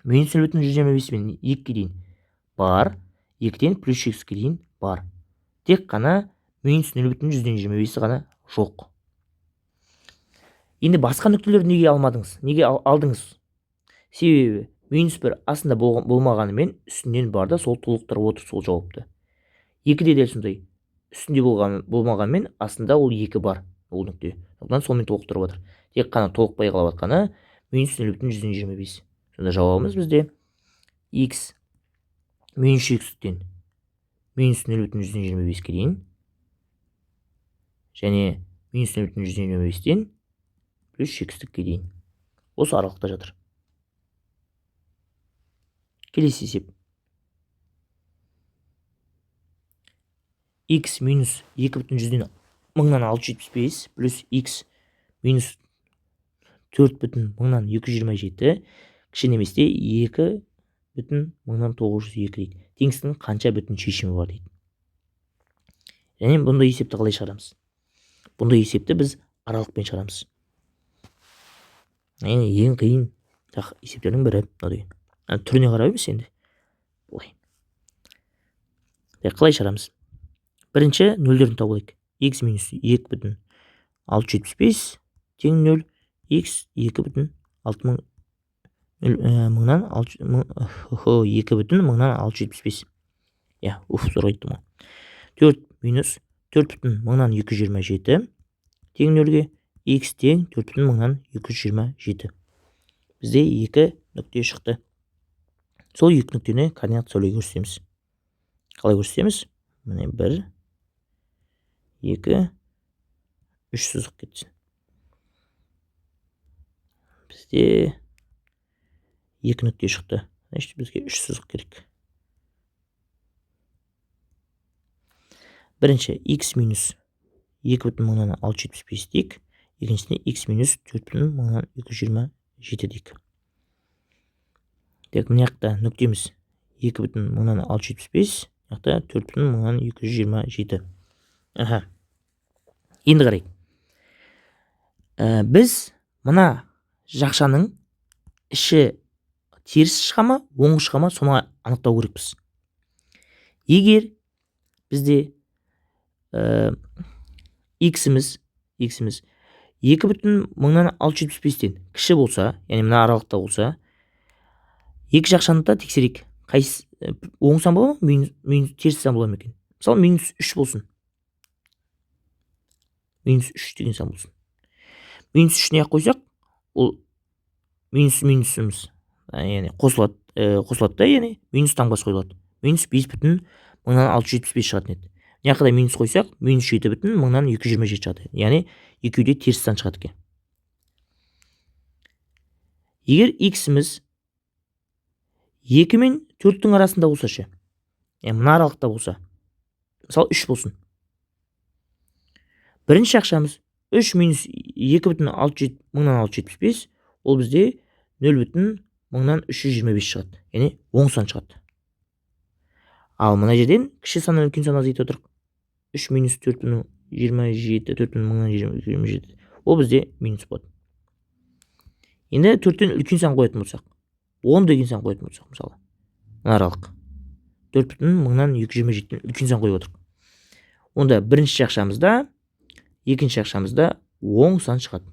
Минус 0,125 мен 2-ке дейін бар, 2-ден плюс x-ке дейін бар. Тек қана минус 0,125 ғана жоқ. Енді басқа нүктелерді неге алмадыңыз? Неге алдыңыз? Себебі минус 1 астында болмағанымен үстінен бар да сол толықтырып отыр сол жауапты. 2-де дәл сондай. Үстінде болмағанымен астында ол 2 бар. Ол нүкте. Сондықтан сонымен толықтырып отыр. Тек қана толықпай қалып жатқаны минус 0,125. Сонда жауабымыз бізде x минус x-тен минус 0,125-ке дейін және минус 0,125-тен плюс x-ке дейін. Осы аралықта жатыр. Келесі есеп. x минус 2,100,675 плюс x минус 4,227 кіші неместе 2,902 дейді. Теңістіктің қанша бүтін шешімі бар дейді. Және бұндай есепті қалай шығарамыз? Бұндай есепті біз аралықпен шығарамыз. Ең қиын есептердің бірі. Түріне қараймыз енді. Бұлай. Қалай шығарамыз? Бірінші нөлдерін табылайық. X минус 2,675 тең 0, x 2,675. Зор айттым. 4 минус 4,227 тең 0-ге x тең 4,227. Бізде 2 нүкте шықты. Сол 2 нүктені координат сөйлей көрсетеміз. Қалай көрсетеміз? Міне 1, 2, 3 сызық кетсін. Бізде 2 нүкте шықты. Бізге 3 сызық керек. Бірінші x минус 2,675 дейік. Екіншісіне x минус 4,227 дейік. Мына жақта нүктеміз 2,675, жақта 4,227. Енді қарайық. Біз мына жақшаның іші теріс шыға ма, оң шыға ма, соны анықтау керекпіз. Егер бізде x-іміз 2,675-тен кіші болса, яғни мына аралықта болса, екі жақшаны да тексерейік. Қайсы оң сан бола ма, минус теріс сан бола ма екен? Мысалы, минус 3 болсын. Минус 3 деген сан болсын. Минус 3 не қойсақ, ол минусымыз қосылады да, яғни минус таңбасы қойылады. Минус 5,675 шығатын еді. Мына жақта минус қойсақ, минус 7,227 шығады. Яғни екеуде теріс сан шығады екен. Егер x-іміз 2 мен 4-тің арасында болса ше, мына аралықта болса, мысалы 3 болсын. Бірінші жақшамыз 3 минус 2,675 ол бізде 0,325 шығады. Яғни оң сан шығады. Ал мына жерден кіші саннан үлкен сан азайтып отырық. 3 минус 4,27, 4,027. Ол бізде минус болады. Енді 4-тен үлкен сан қоятын болсақ, 10 деген сан қоятын болсақ, мысалы, мына аралық 4,227-тен үлкен сан қойып отырық. Онда бірінші жақшамызда, екінші жақшамызда оң сан шығады.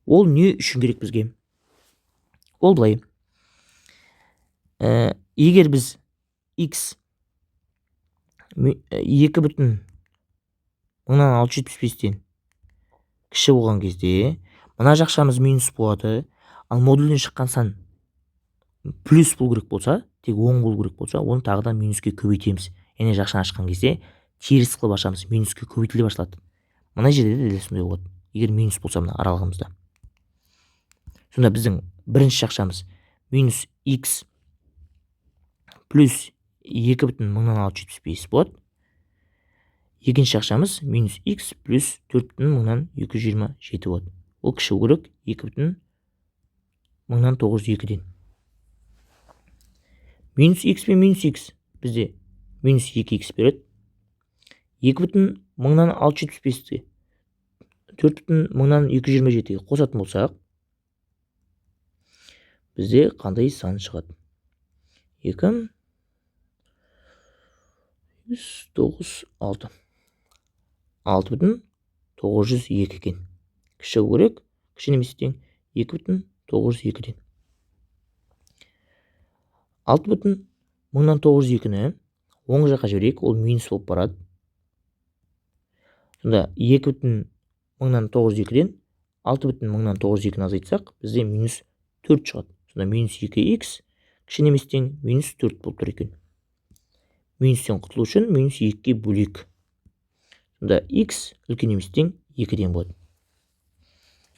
Ол не үшін керек бізге? Ол былай. Егер біз x 2,675-тен кіші болған кезде, мына жақшамыз минус болады, ал модульден шыққан сан плюс болу керек болса, тек оң болу керек болса, оны тағы да минуске көбейтеміз. Яғни жақшаны ашқан кезде теріс қылып ашамыз, минуске көбейтіле башылады. Мына жерде де дәл сондай болады. Егер минус болса мына аралығымызда. Сонда біздің бірінші жақшамыз минус x плюс 2,675 болады. Екінші жақшамыз минус x плюс 4,227 болады. Ол кіші болу керек 2,902-ден. Минус x пен минус x бізде минус 2x береді. 2,675-ті 4,227-ге қосатын болсақ, бізде қандай сан шығады? 2, 9, 6. 6,902 екен. Кіші көрек, кіші немесе тең 2,902-ден. 6,902-ні оң жаққа жіберейік, ол минус болып барады. Сонда 2,902-ден 6,902-ні азайтсақ, бізде минус 4 шығады. Сонда минус 2x кіші немесе тең минус 4 болып тұр екен. Минустен құтылу үшін минус 2-ге бөлейік. Сонда x үлкен немесе тең 2-ден болады.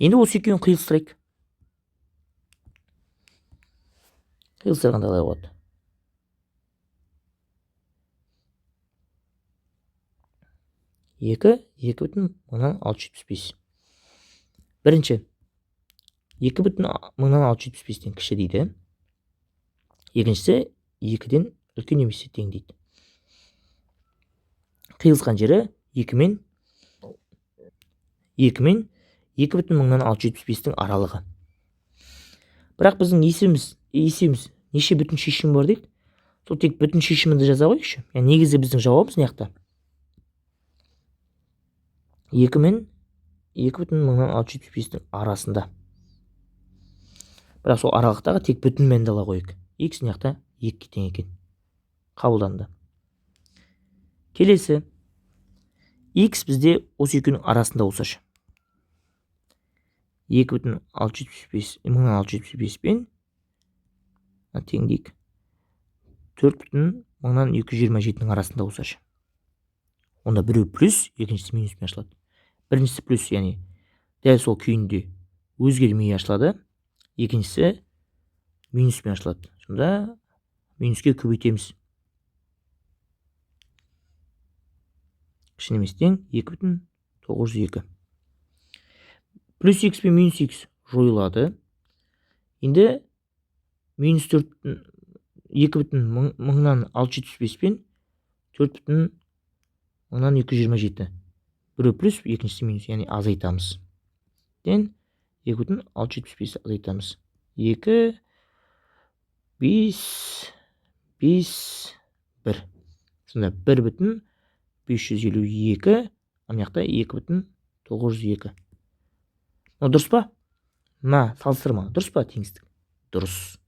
Енді осы екеуін қиылыстырайық. Қиылыстырғанда қалай болады? Екі 2,675. Бірінші 2,675-тен кіші дейді. Екіншісі 2-ден үлкен немесе тең дейді. Қиылысқан жері 2 мен 2,675-тің аралығы. Бірақ біздің есебіміз неше бүтін шешім бар дейік. Сол тек бүтін шешімінді жаза қойықшы. Яғни негізі біздің жауабымыз не жақта? 2 мен 2,675-тің арасында. Бірақ сол аралықтағы тек бүтін мәнді ала қойық. X не жақта 2-ге тең екен. Қабылданды. Келесі. X бізде осы екеуінің арасында болсашы. 2,675 пен тең дейік. 4,227-ның арасында болсашы. Онда біреу плюс, екіншісі минуспен ашылады. Біріншісі плюс, яғни дәл сол күйінде өзгермей ашылады. Екіншісі минуспен ашылады. Сонда минуске көбейтеміз. Кіші немесе тең 2,902. Плюс x пен минус x жойылады. Енді минус 2,675 пен 4,227. Біреу плюс, екіншісі минус, яғни азайтамыз. 2,675 азайтамыз. 2, 5, 5, 1. Сонда 1,552, ана жақта 2,902. Дұрыс па? Мына салыстырма дұрыс па теңсіздік? Дұрыс.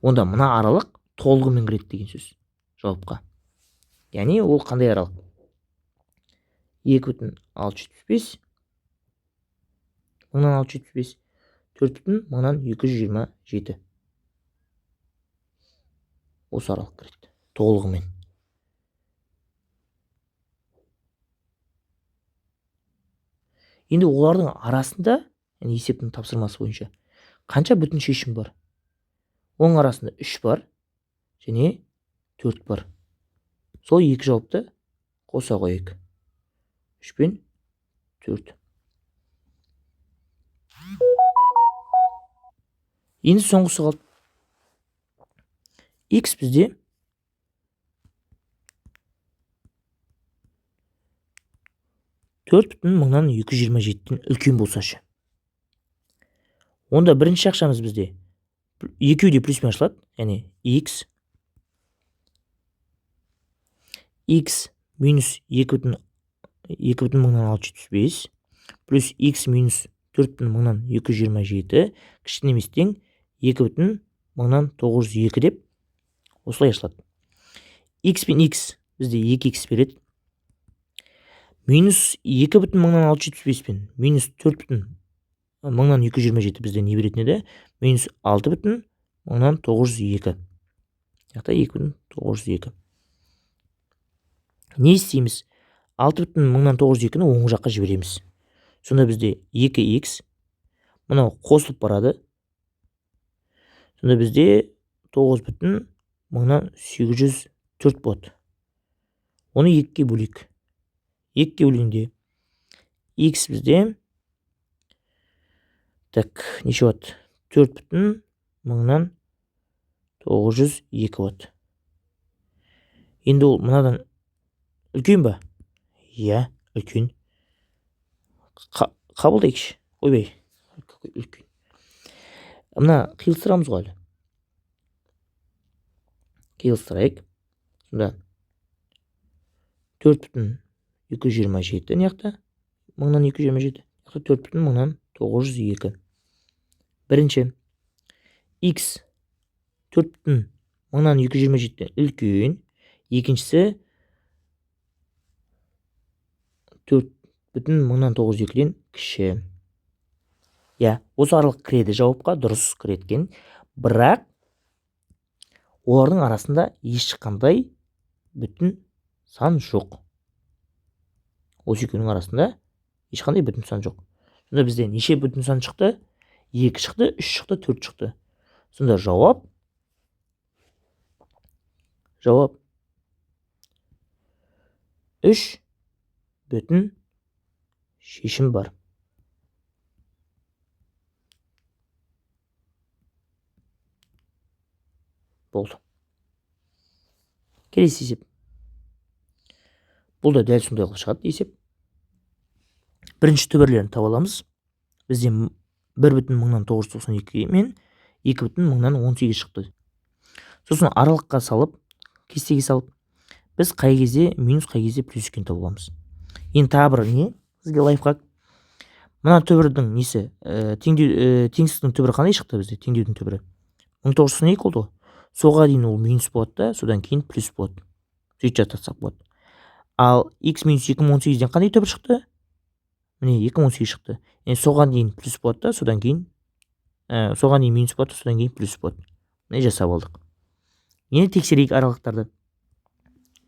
Онда мына аралық толығымен кіреді деген сөз жауапқа. Яғни ол қандай аралық? 2,675, 675, 4,227. Осы аралық кіреді толығымен. Енді олардың арасында, яғни есептің тапсырмасы бойынша, қанша бүтін шешім бар? Оның арасында 3 бар және 4 бар. Сол екі жауапты қоса қойық. 3 пен 4. Енді соңғысы қалды. X бізде 4,227-тен үлкен болсашы. Онда бірінші ақшамыз бізде екеуі де плюспен ашылады, яғни x минус 2,675 плюс x минус 4,227 кіші немесе тең 2,902 деп осылай ашылады. X пен x бізде 2x береді. Минус 2,675 пен минус 4,227 бізде не беретін еді? Минус 6,902. Яқта 2,902. Не істейміз? 6,902-ні оң жаққа жібереміз. Сонда бізде 2x мынау қосылып барады. Сонда бізде 9,804 болады. Оны 2-ке бөлейік. 2-ке бөлгенде x бізде неше болады? 4,902 болады. Енді ол мынадан үлкен ба? Иә, үлкен. Қабылдайықшы. Ойбай, үлкен. Мына қиылыстырамыз ғой әлі. Қиылыстырайық. Сонда 4,227 неяқта? 1227. 4,902. Бірінші x 4,227-тен үлкен, екіншісі 4,902-ден кіші. Я, осы аралық кіреді жауапқа, дұрыс кіреткен. Бірақ олардың арасында ешқандай бүтін сан жоқ. Осы екеуінің арасында ешқандай бүтін сан жоқ. Сонда бізде неше бүтін сан шықты? 2 шықты, 3 шықты, 4 шықты. Сонда жауап 3 бүтін шешім бар. Болды. Келесі есеп. Бұл да дәл сондай қылып шығады есеп. Бірінші түбірлерін таба аламыз. Бізде 1,992 мен 2,18 шықты. Сосын аралыққа салып, кестеге салып, біз қай кезде минус, қай кезде плюс екенін таба аламыз. Енді тағы бір не? Сізге лайфхак. Мына түбірдің несі? Теңсіздің түбірі қандай шықты бізде? Теңдеудің түбірі 1992 болды ғой. Соға дейін ол минус болады да, содан кейін плюс болады. Сөйтіп жатсақ болады. Ал x минус 2018-ден қандай түбір шықты? Міне 2018 шықты. Соған дейін плюс болады да, содан кейін соған дейін минус болады, содан кейін плюс болады. Не жасап алдық. Енді тексерейік аралықтарды.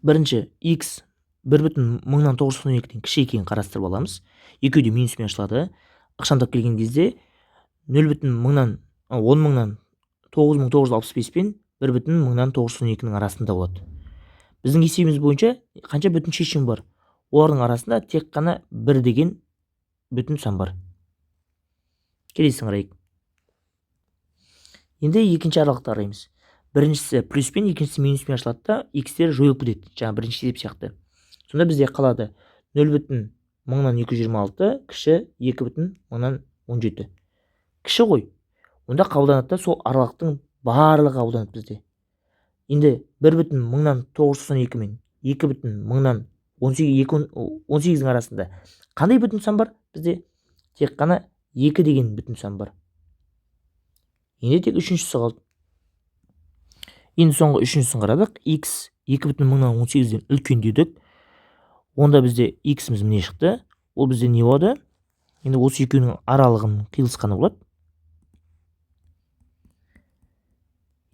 Бірінші x 1,992-ден кіші екенін қарастырып аламыз. Екеуі де минуспен ашылады. Ықшамдап келген кезде 0,10-нан 9,965 пен 1,992-нің арасында болады. Біздің есебіміз бойынша қанша бүтін шешім бар? Олардың арасында тек қана 1 деген бүтін сан бар. Келесін қарайық. Енді екінші аралықты қараймыз. Біріншісі плюспен, екіншісі минуспен ашылады да, x-тер жойылып кетеді. Жаңа бірінші есеп сияқты. Сонда бізде қалады 0,226 кіші 2,17. Кіші ғой. Онда қабылданады да, сол аралықтың барлығы қабылданады бізде. Енді 1,992 мен 2,18-дің арасында қандай бүтін сан бар? Бізде тек қана 2 деген бүтін сан бар. Енді тек үшіншісі қалды. Енді соңғы үшіншісін қарадық. X 2,18-ден үлкен дедік. Онда бізде x-іміз міне шықты. Ол бізде не болады? Енді осы екеуінің аралығын қиылысқаны болады.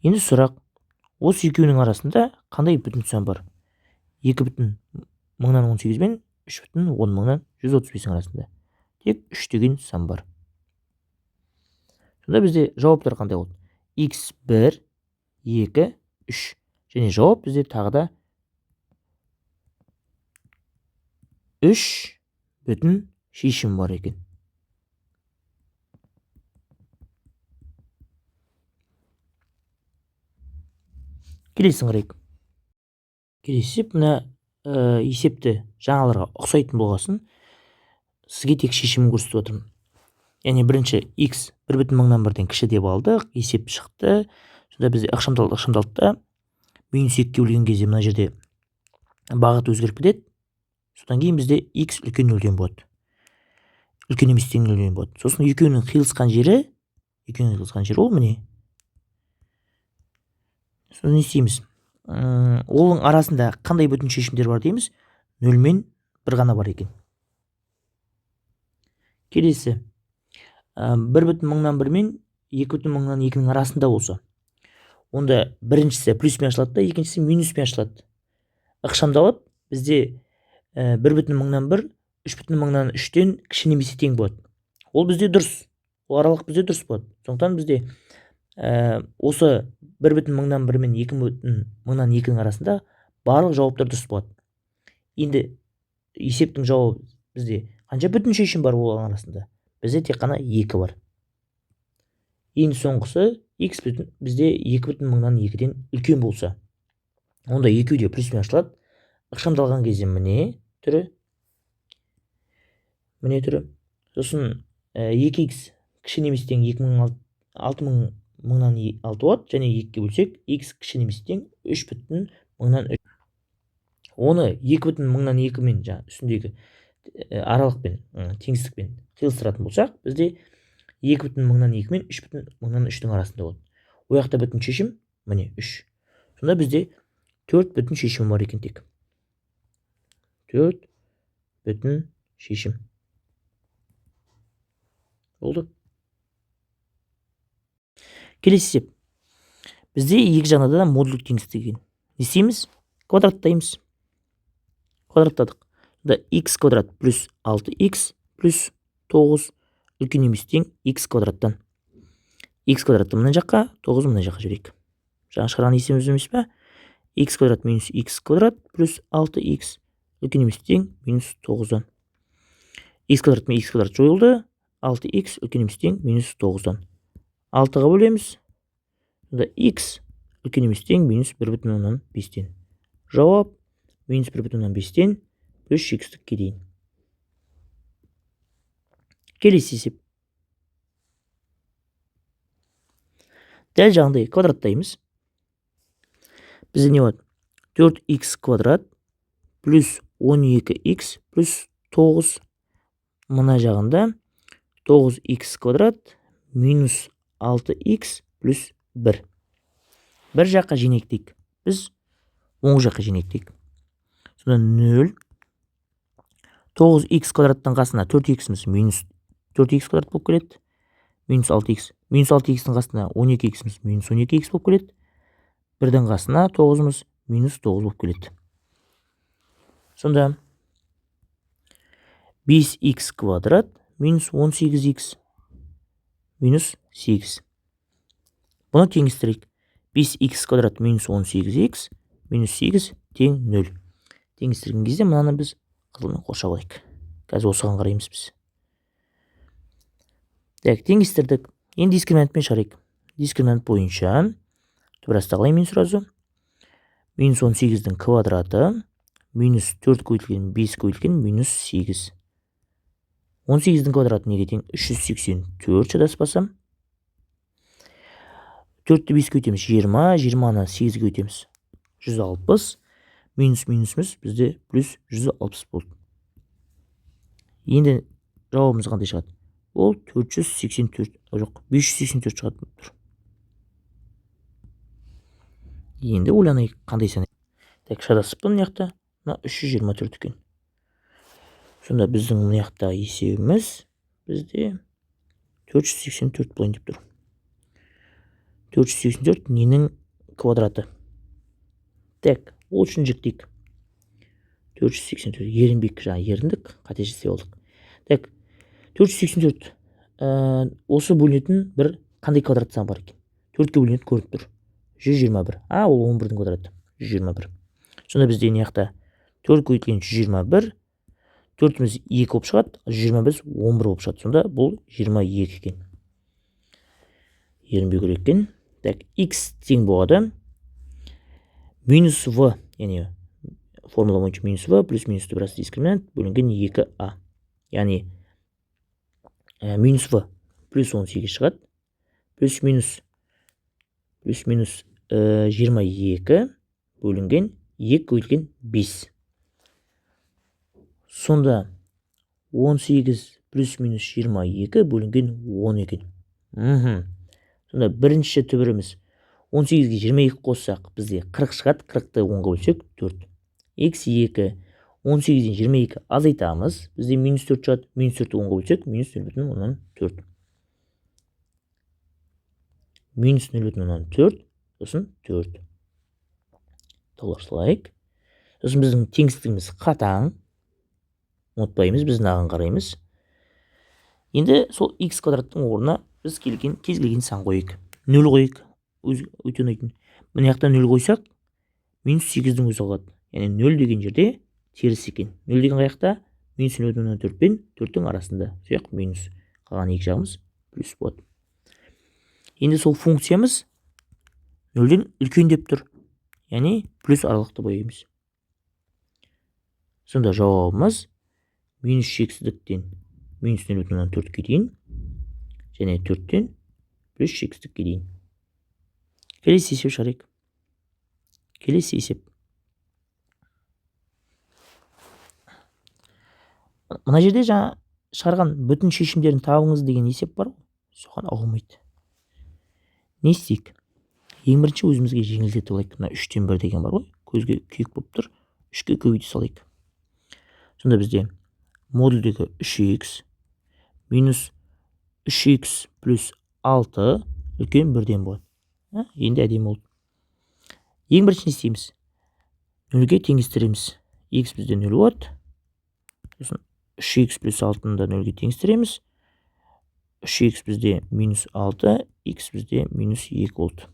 Енді сұрақ. Осы екеуінің арасында қандай бүтін сан бар? 2,18 мен 3,10,135 арасында. Тек 3 деген сан бар. Сонда бізде жауаптар қандай болды? X 1, 2, 3. Және жауап бізде тағы да 3,18 шешім бар екен. Келесін қарайық. Келесі мына есепті жаңаларға ұқсайтын болғасын, сізге тек шешімін көрсетіп отырмын. Яғни бірінші x 1,1-ден кіші деп алдық, есеп шықты. Сонда бізде ықшамдалды минус 2-ге бөлген кезде мына жерде бағыт өзгеріп кетеді. Содан кейін бізде x үлкен нөлден болады. Үлкен емес тең нөлден болады. Сосын екеуінің қиылысқан жері ол міне. Соны не істейміз? Олың арасында қандай бүтін шешімдер бар дейміз? 0 мен 1 ғана бар екен. Келесі 1,1 мен 2,2-ның арасында болса, онда біріншісі плюспен ашылады да, екіншісі минуспен ашылады. Ықшамдалып, бізде 1,1 3,3-тен кіші немесе тең болады. Ол бізде дұрыс. Ол аралық бізде дұрыс болады. Сондықтан бізде осы 1,1 мен 2,2-ның арасында барлық жауаптар дұрыс болады. Енді есептің жауабы бізде қанша бүтін шешім бар олардың арасында? Бізде тек қана 2 бар. Ең соңғысы x бізде 2,2-ден үлкен болса, онда екеуі де плюспен ашылады. Ықшамдалған кезде міне түрі. Сосын 2x кіші немесе тең 6,6 болады, және 2-ге бөлсек x кіші немесе тең 3,3. Оны 2,2 мен үстіндегі аралықпен, теңсіздікпен қиылыстыратын болсақ, бізде 2,2 мен 3,3-дің арасында болады. Ол жақта бүтін шешім міне 3. Сонда бізде 4 бүтін шешім бар екен тек. 4 бүтін шешім. Болды. Келесі есеп. Бізде екі жағында да модулдік теңсіздік екен. Не істейміз? Квадраттаймыз. Квадраттадық. Сонда x квадрат плюс 6x плюс 9 үлкен емес тең x квадраттан. X квадратты мына жаққа, 9 мына жаққа жіберейік. Жаңа шығарған есеміз емес пе? X квадрат минус x квадрат плюс 6x үлкен емес тең минус 9-дан. X квадрат мен x квадрат жойылды. 6x үлкен емес тең минус 9-дан. 6-ға бөлеміз. Сонда x үлкен емес тең минус 1,5-тен. Жауап минус 1,5-тен плюс шексіздікке дейін. Келесі есеп. Дәл жағындай квадраттаймыз. Бізде не болады? 4x квадрат плюс 12x плюс 9 мына жағында 9x квадрат минус 6x плюс 1. Бір жаққа жинектейік. Біз оң жаққа жинектейік. Сонда 0. 9x квадраттың қасына 4x'іміз минус 4x квадрат болып келеді. Минус 6x. Минус 6x'тің қасына 12x'іміз минус 12x болып келеді. Бірдің қасына 9'ымыз минус 9 болып келеді. Сонда 5x квадрат минус 18x минус 8. Бұны теңестірейік. 5x квадрат минус 18x минус 8 тең 0. Теңестірген кезде мынаны біз қызылмен қоршап алайық. Қазір осыған қараймыз біз. Теңестірдік. Енді дискриминантпен шығарайық. Дискриминант бойынша түбірасты қалаймын сразу. Минус 18-дің квадраты минус 4 көйтілген 5 көйтілген минус 8. 18-дің квадраты неге тең? 384 шадаспасам. 4-ті 5 көйтеміз 20, 20-ны 8-ге көйтеміз 160. Минус-минусымыз бізде плюс 160 болды. Енді жауабымыз қандай шығады? Ол 484, жоқ, 584 шығады тұр. Енді ойланайық қандай сан. Так, шадасыппын мына жақта. Мына 324 екен. Сонда біздің мына жақта есебіміз бізде 484 болайын деп тұр. 484 ненің квадраты? Так, ол үшін жіктейік. 484 ерінбек, жаңа еріндік, қате жасап алдық. Так, 484 осы бөлінетін бір қандай квадрат сан бар екен? 4-ке бөлінетін көріп тұр. 121. Ол 11-дің квадраты. 121. Сонда бізде не жақта 4 көйтілген 121 4-іміз 2 болып шығады, 121 болып шығады. Сонда бұл 22 екен. Ерінбеу керек екен. Так, x тең болады. Минус v, яғни формула бойынша минус v плюс минусты біраз дискриминант бөлінген 2a. Яғни минус v плюс 18 шығады. Плюс минус 22 бөлінген 2 көбейтілген 5. Сонда 18 плюс минус 22 бөлінген 10 екен. Сонда бірінші түбіріміз 18-ге 22 қоссақ, бізде 40 шығады. 40-ты 10-ға бөлсек 4. x2 18-ден 22 азайтамыз. Бізде минус 4 шығады. Минус 4-ті 10-ға бөлсек, минус 0,4. Минус 0,4, сосын 4. Толастырайық. Сосын біздің теңсіздігіміз қатаң. Ұмытпаймыз, біз нағын қараймыз. Енді сол x квадраттың орнына біз кез келген сан қойық. 0 қойық. Өте ұнайтын. Мына жақта 0 қойсақ, минус 8-дің өзі қалады. Яғни 0 деген жерде теріс екен. 0 деген қаяқта минус 0,4 пен 4-дің арасында. Сояқ минус. Қалған екі жағымыз плюс болады. Енді сол функциямыз 0-ден үлкен деп тұр. Яғни плюс аралықты боямыз. Сонда жауабымыз минус шексіздіктен минус 0,4-ке дейін және 4-тен плюс шексіздікке дейін. Келесі есеп шығарайық. Келесі есеп. Мына жерде жаңа шығарған бүтін шешімдерін табыңыз деген есеп бар. Соған ауылмайды. Не істейік? Ең бірінші өзімізге жеңілдетіп алайық. Мына 3-тен 1 деген бар ғой. Көзге күйік болып тұр. 3-ке көбейте салайық. Сонда бізде модульдегі 3x минус 3x плюс 6 үлкен 1-ден болады. Енді әдемі болды. Ең бірінші не істейміз? 0-ге теңестіреміз. X бізде 0 болады. Сосын 3x плюс 6-ны да 0-ге теңестіреміз. 3x бізде минус 6, x бізде минус 2 болды.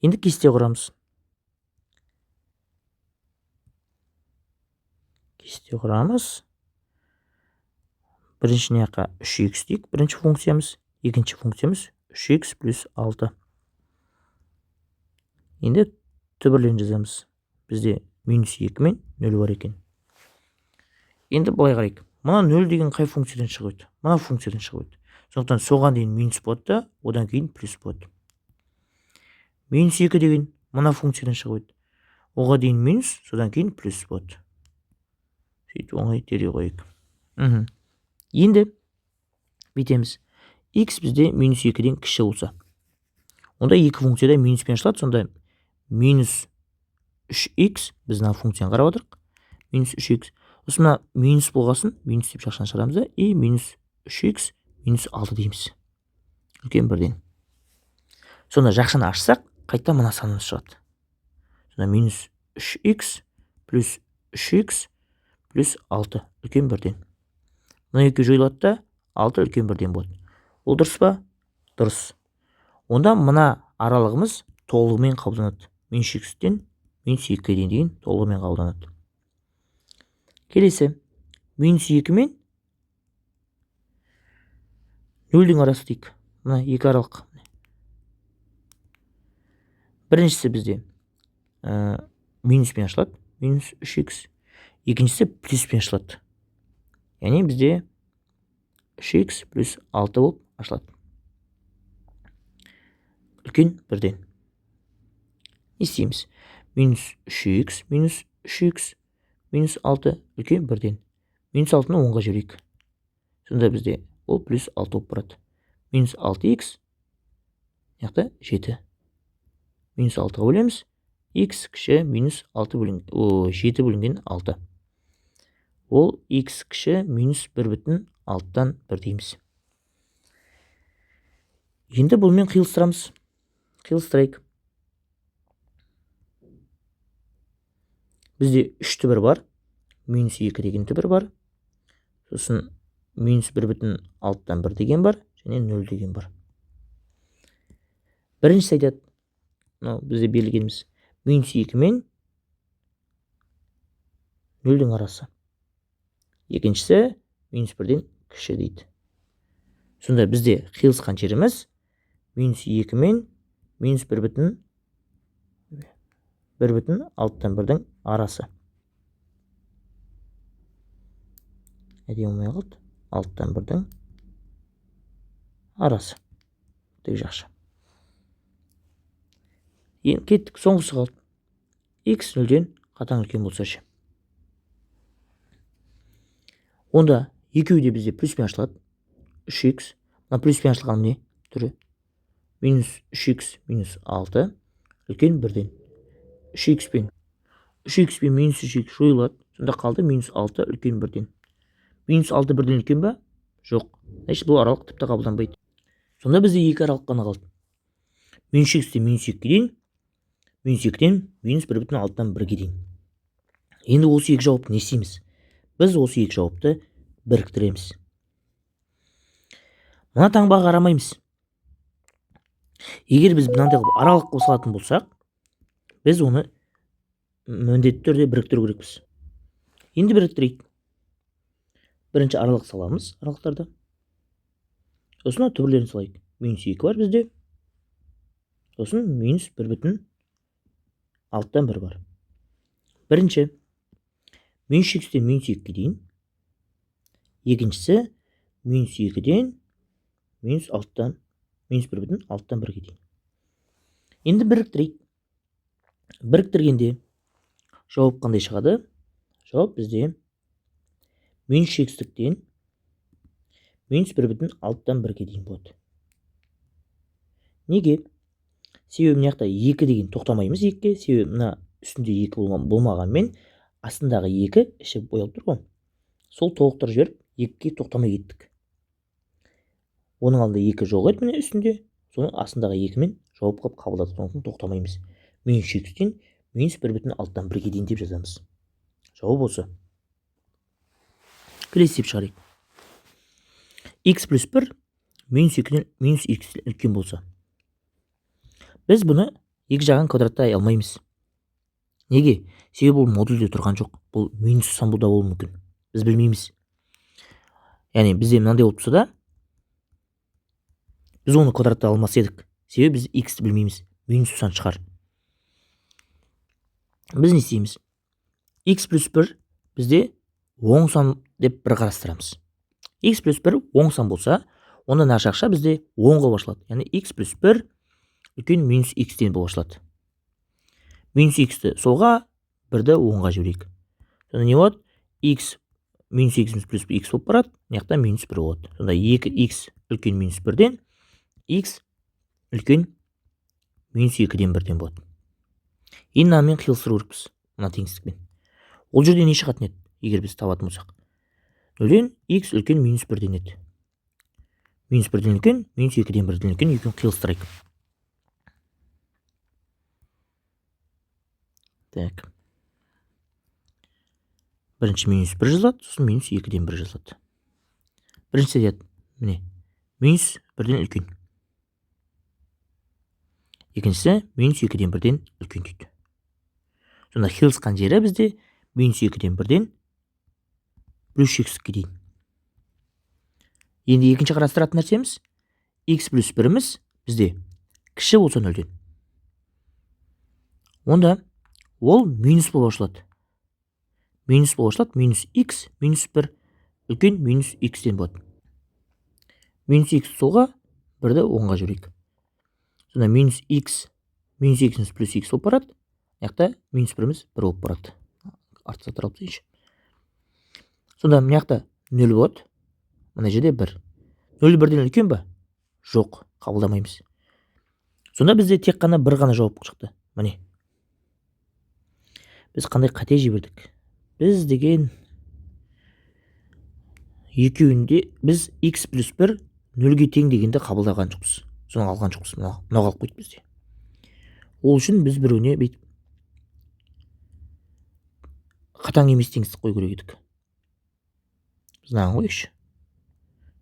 Енді кесте құрамыз. Кесте құрамыз. Бірінші неяққа 3x дейік. Бірінші функциямыз. Екінші функциямыз 3x плюс 6. Енді түбірлерін жазамыз. Бізде минус 2 мен 0 бар екен. Енді былай қарайық. Мына 0 деген қай функциядан шығып өтті? Мына функциядан шығып өтті. Сондықтан соған дейін минус болады да, одан кейін плюс болады. Минус 2 деген мына функциядан шығып өтті. Оған дейін минус, содан кейін плюс болады. Сөйтіп оңай тере қойық. Енді бетеміз. X бізде минус 2-ден кіші болса. Онда екі функцияда минуспен ашылады. Сонда минус 3x біздің функцияны қарап отырық. Минус 3x. Осына минус болғасын, минус деп жақшаны шығарамыз да, и минус 3x минус 6 дейміз. Үлкен 1-ден. Сонда жақшаны ашсақ, қайта мына санымыз шығады. Сонда минус 3x плюс 3x плюс 6 үлкен 1-ден. Мына екі жойылады да, 6 үлкен 1-ден болады. Ол дұрыс па? Дұрыс. Онда мына аралығымыз толығымен қабылданады. Минус 3-тен минус 2-ге дейін толығымен қабылданады. Келесі. Минус 2 мен 0-дің арасы дейік. Мына екі аралық. Біріншісі бізде минуспен ашылады. Минус 3x. Екіншісі плюспен ашылады. Яғни бізде 3x плюс 6 болып ашылады. Үлкен 1-ден. Не істейміз? Минус 3x минус 3x минус 6 үлкен 1-ден. Минус 6-ны 10-ға жіберейік. Сонда бізде ол плюс 6 болып барады. Минус 6x яқта 7. Минус 6-ға бөлеміз. X кіші минус 7 бөлінген 6. Ол x кіші минус 1,6-дан 1 дейміз. Енді бұлмен қиылыстырамыз. Қиылыстырайық. Бізде 3 түбір бар. Минус 2 деген түбір бар. Сосын минус 1,6-дан 1 деген бар. Және 0 деген бар. Бірінші айтады. Бізде берілгеніміз. Минус 2 мен нөлдің арасы. Екіншісі минус 1-ден кіші дейді. Сонда бізде қиылысқан жеріміз минус 2 мен минус 1,6-1-дің арасы. Әдейі болмай қалды. 6-1-дің арасы. Тек жақшы. Енді кеттік, соңғысы қалды. X 0-ден қатаң үлкен болса ше. Онда екеуі де бізде плюспен ашылады. 3x. Мына плюспен ашылған не түрі? Минус 3x минус 6 үлкен 1-ден. 3x пен минус 3x жойылады. Сонда қалды минус 6 үлкен 1-ден. Минус 6 1-ден үлкен ба? Жоқ. Значит, бұл аралық тіпті қабылданбайды. Сонда бізде екі аралық қана қалды. Минус 3x-тен минус 2-ге дейін, минус 2-ден минус 1,6-дан 1-ге дейін. Енді осы екі жауапты не істейміз? Біз осы екі жауапты біріктіреміз. Мына таңбаға қарамаймыз. Егер біз мынандай қылып аралық қосылатын болсақ, біз оны міндетті түрде біріктіру керекпіз. Енді біріктірейік. Бірінші аралық саламыз, аралықтарда. Сосын түбірлерін салайық. Минус 2 бар бізде. Сосын минус 1,6-дан 1 бар. Бірінші минус 3-тен минус 2-ге дейін. Екіншісі минус 2-ден минус 1,6-дан 1-ге дейін. Енді біріктірейік. Біріктіргенде жауап қандай шығады? Жауап бізде минус 3-тен минус 1,6-дан 1-ге дейін болады. Неге? Себебі мына жақта 2 деген тоқтамаймыз 2-ге. Себебі мына үстінде 2 болмағанмен астындағы 2 іші боялып тұр ғой. Сол толықтырып жіберіп 2-ге тоқтамай кеттік. Оның алдында 2 жоқ еді міне үстінде. Соны астындағы 2-мен жауап қылып қабылдадық. Сондықтан тоқтамаймыз. Минус 3-тен минус 1,6-дан 1-ге дейін деп жазамыз. Жауап осы. Келесі деп шығарайық. X плюс 1 минус 2-ден минус x үлкен болса. Біз бұны екі жағын квадраттай алмаймыз. Неге? Себебі бұл модульде тұрған жоқ. Бұл минус сан да болуы мүмкін. Біз білмейміз. Яғни бізде мынандай болып тұрса да, біз оны квадраттай алмас едік. Себебі біз x-ті білмейміз. Минус сан шығар. Біз не істейміз? X плюс 1 бізде оң сан деп бір қарастырамыз. X плюс 1 оң сан болса, онда наш ақша бізде оңға башылады. Яғни x плюс 1 үлкен минус x-тен болып ашылады. Минус x-ті солға, 1-ді оңға жіберейік. Сонда не болады? X минус x плюс x болып барады. Мына минус 1 болады. Сонда 2x үлкен минус 1-ден, x үлкен минус 2-ден 1-ден болады. Енді мынамен қиылыстыру керекпіз. Мына теңсіздікпен. Ол жерде не шығатын еді? Егер біз табатын болсақ. 0-ден x үлкен минус 1-ден еді. Минус 1-ден үлкен, минус 2-ден 1-ден үлкен екеуін қиылыстырайық. Так. Бірінші минус 1 жазылады, сосын минус 2-ден 1 жазылады. Бірінші деді, міне, минус 1-ден үлкен. Екіншісі минус 2-ден 1-ден үлкен дейді. Сонда қиылысқан жері бізде минус 2-ден 1-ден плюс x-ке дейін. Енді екінші қарастыратын нәрсеміз x плюс 1-іміз бізде кіші болса 0-ден. Онда ол минус болып ашылады. Минус болып ашылады, минус x, минус 1 үлкен минус x-тен болады. Минус x солға, 1-ді оңға жіберейік. Сонда минус x плюс x болып барады. Яқта минус 1-іміз 1 болып барады. Артса таралып дейінші. Сонда мына 0 болады. Мына жерде 1. 0 1-ден үлкен ба? Жоқ, қабылдамаймыз. Сонда бізде тек қана бір ғана жауап шықты. Міне. Біз қандай қате жібердік? Біз деген екеуінде біз x плюс 1 0-ге тең дегенді қабылдаған жоқпыз. Соны алған жоқпыз. Мынау қалып қойды бізде. Ол үшін біз біреуіне бүйтіп қатаң емес теңсіздік қою керек едік. Біз мынаған қойшы.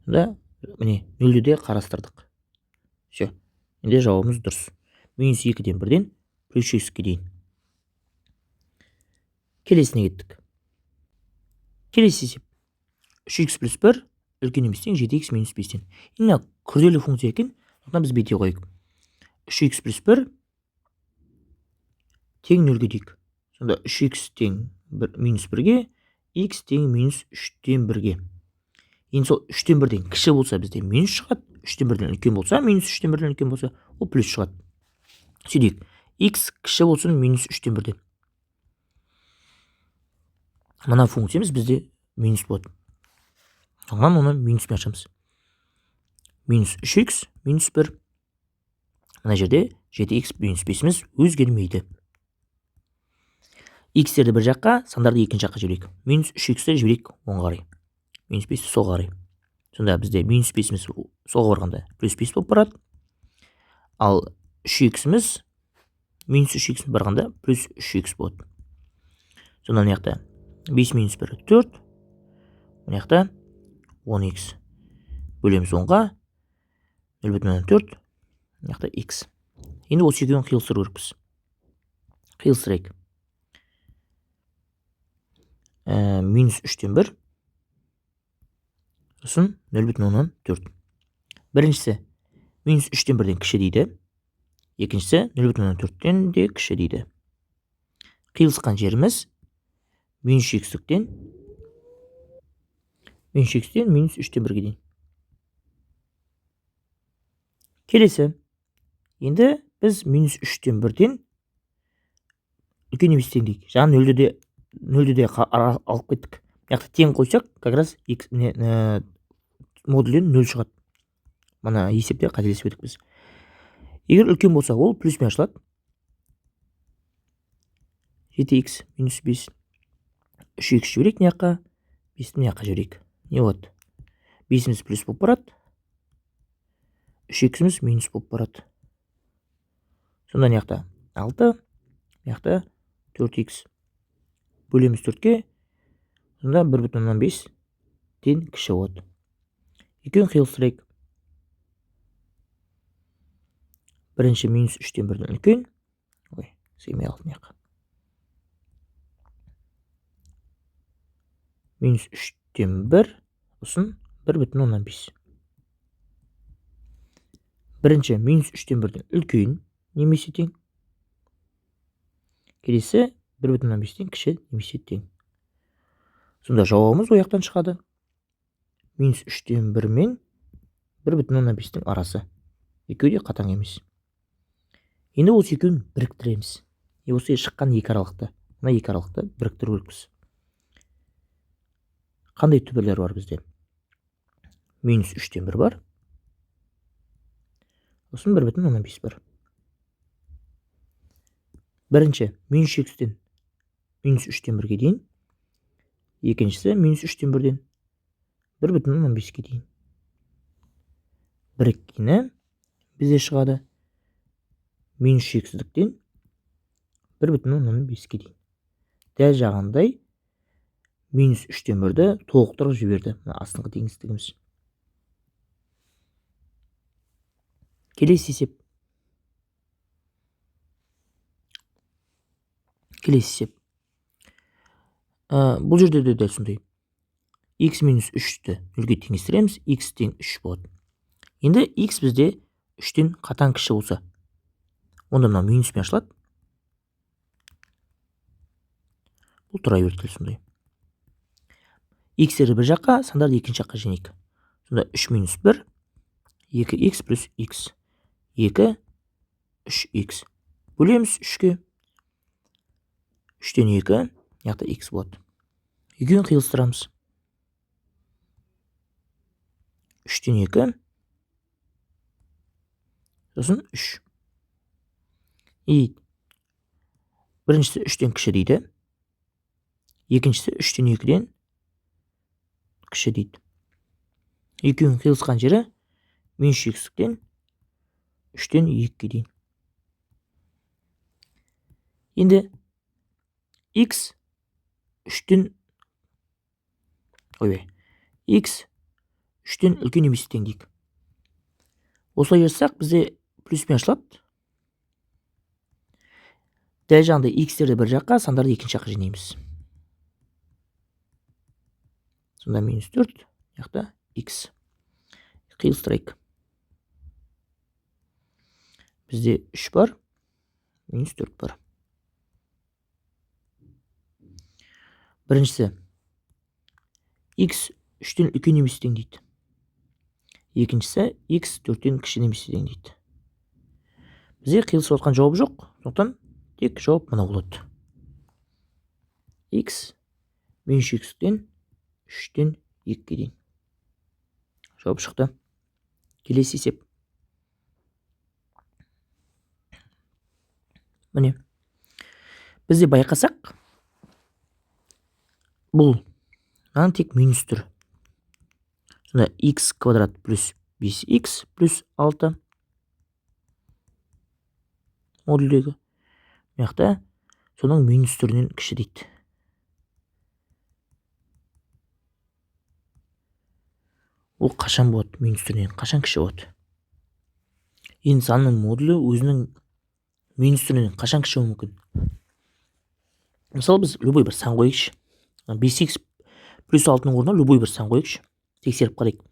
Да, міне 0-ді де қарастырдық. Все. Енді жауабымыз дұрыс. Минус 2-ден 1-ден плюс x-ке дейін. Келесіне кеттік. Келесі есеп. 3x плюс 1 үлкен еместен 7x минус 5-тен. Енді күрделі функция екен. Сондықтан біз бете қойық. 3x плюс 1 тең 0-ге дейік. Сонда 3x тең минус 1-ге, x тең минус 3-тен 1-ге. Енді сол 3-тен 1-ден кіші болса бізде минус шығады. 3-тен 1-ден үлкен болса, минус 3-тен 1-ден үлкен болса, ол плюс шығады. Сөйтейік. X кіші болсын минус 3-тен 1-ден. Мына функциямыз бізде минус болады. Оған оны минуспен ашамыз. Минус 3x минус 1. Мына жерде 7x минус 5-іміз өзгермейді. X-терді бір жаққа, сандарды екінші жаққа жіберейік. Минус 3x-ті жіберейік оңға қарай. Минус 5-ті солға қарай. Сонда бізде минус 5-іміз солға барғанда плюс 5 болып барады. Ал 3x-іміз минус 3x барғанда плюс 3x болады. Сонда мына жақта 5 минус 1 4. Мына жақта 10x. Бөлеміз 10-ға 0,4. Мына жақта x. Енді осы екеуін қиылыстыру керекпіз. Қиылыстырайық. Минус 3-тен 1 сосын 0,4. Біріншісі минус 3-тен 1-ден кіші дейді. Екіншісі 0,4-тен де кіші дейді. Қиылысқан жеріміз минус x-тен минус 3-тен 1-ге дейін. Келесі. Енді біз минус 3-тен 1-ден үлкен еместен дейік. Жаңа 0-ді де алып кеттік. Яқты тең қойсақ, как раз модулден 0 шығады. Мына есепте қателесіп едік біз. Егер үлкен болса, ол плюспен ашылады. 7x минус 5. 3x жіберейік не жаққа, 5-ті не жаққа жіберейік. Не болады? 5-іміз плюс болып барады. 3x-іміз минус болып барады. Сонда не жақта 6, не жақта 4x. Бөлеміз 4-ке, сонда 1,5 тен кіші болады. Екеуін қиылыстырайық. Бірінші минус 3-тен 1-ден үлкен. Сыймай қалды не жаққа. Минус 3-тен 1 сосын 1,5. Бірінші минус 3-тен 1-ден үлкен немесе тең. Келесі 1,5-тен кіші немесе тең. Сонда жауабымыз ояқтан шығады. Минус 3-тен 1 мен 1,5-тен арасы. Екеуі де қатаң емес. Енді осы екеуін біріктіреміз. Осы шыққан екі аралықты. Мына екі аралықты біріктіру керекпіз. Қандай түбірлер бар бізде? Минус 3-тен 1 бар. Сосын 1,5 бар. Бірінші минус x-тен минус 3-тен 1-ге дейін. Екіншісі минус 3-тен 1-ден 1,5-ге дейін. Біріккені бізде шығады минус x-діктен 1,5-ге дейін. Дәл жағандай минус 3-тен 1-ді толықтырып жіберді. Астыңғы теңестігіміз. Келесі есеп. Бұл жерде де дәл сондай. X минус 3-ті 0-ге теңестіреміз. X тең 3 болады. Енді X бізде 3-тен қатаң кіші болса, онда мына минуспен ашылады. Бұл тұра берді сондай. X-терді бір жаққа, сандарды екінші жаққа жинейік. Сонда 3 минус 1, 2x плюс x. 2, 3x. Бөлеміз 3-ке. 3-тен 2, яқта x болады. Екеуін қиылыстырамыз. 3-тен 2, сосын 3. Біріншісі 3-тен кіші дейді. Екіншісі 3-тен 2-ден кіші дейді. Екеуін қиылысқан жері минус x-тен 3-тен 2-ге дейін. Енді x 3-тен үлкен емес тең дейік. Осылай жасақ бізде плюспен ашылады. Дәл жағында x-терді бір жаққа, сандарды екінші жаққа жинаймыз. Сонда минус 4, яқта x. Қиылыстырайық. Бізде 3 бар, минус 4 бар. Біріншісі, x 3-тен үлкен емес тең дейді. Екіншісі, x 4-тен кіші емес тең дейді. Бізде қиылысып отқан жауап жоқ, сондықтан тек жауап мына болады. x минус x-тен 3-тен 2-ге дейін. Жауап шықты. Келесі есеп. Міне. Бізде байқасақ, бұл тек минус тұр. Сонда x квадрат плюс 5x плюс 6 модульдегі. Яқта соның минус түрінен кіші дейді. Ол қашан болады минус түрінен? Қашан кіші болады? Енді санның модулі өзінің минус түрінен қашан кіші болуы мүмкін? Мысалы, біз любой бір сан қойықшы. 5x плюс 6-ның орнына любой бір сан қойықшы. Тексеріп қарайық.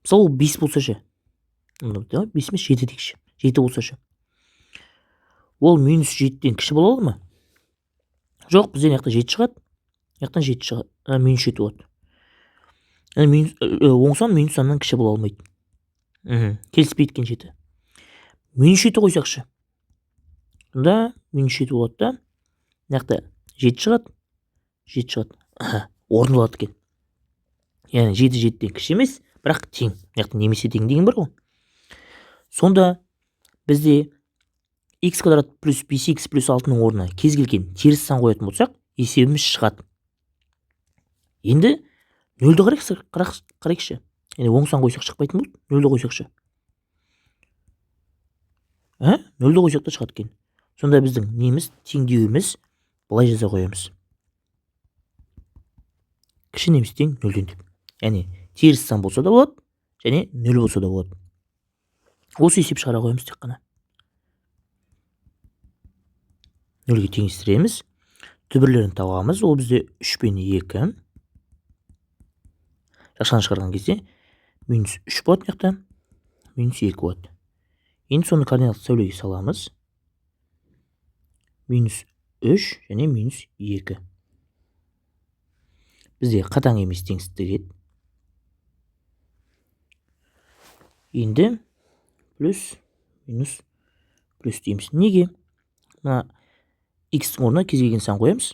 Мысалы, 5 болса ше. 5 емес 7 дейікші. 7 болса ше. Ол минус 7-тен кіші бола ма? Жоқ, бізден яқтан 7 шығады. Яқтан 7 шығады. Минус 7 болады. Оң сан минус саннан кіші бола алмайды. Келіспейді екен 7. Минус 7 қойсақшы. Сонда минус 7 болады да. Яқта 7 шығады. 7 шығады. Орын алады екен. Яғни 7 7-тен кіші емес, бірақ тең. Яқта немесе тең деген бар ғой. Сонда бізде x квадрат плюс 5x плюс 6-ның орнына кез келген теріс сан қоятын болсақ, есебіміз шығады. Енді 0-ді қарайықшы. Яғни оң сан қойсақ шықпайтын болды, 0-ді қойсақшы. 0-ді қойсақ та шығады екен. Сонда біздің неміз, теңдеуіміз былай жаза қоямыз. Кіші немесе тең 0-ден деп. Яғни теріс сан болса да болады, және 0 болса да болады. Осы есеп шығара қоямыз тек қана. 0-ге теңестіреміз. Түбірлерін табамыз. Ол бізде 3 пен 2. Жақшаны шығарған кезде минус 3 болады яқта, минус 2 болады. Енді соны координатты сәулеге саламыз. Минус 3 және минус 2. Бізде қатаң емес теңсіздік еді. Енді плюс, минус, плюс дейміз. Неге? Мына x-тің орнына кез келген сан қоямыз.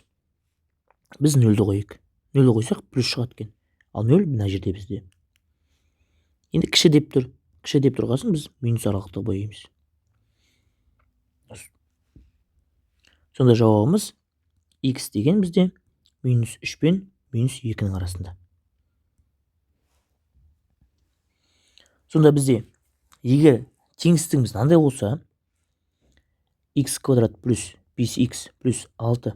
Біз 0-ді қойық. 0-ді қойсақ плюс шығады екен. Ал 0 мына жерде бізде. Енді кіші деп тұр. Кіші деп тұрғасын біз минус аралықты боямыз. Сонда жауабымыз x деген бізде минус 3 пен минус 2-ның арасында. Сонда бізде егер теңсіздігіміз мынандай болса, x квадрат плюс 5x плюс 6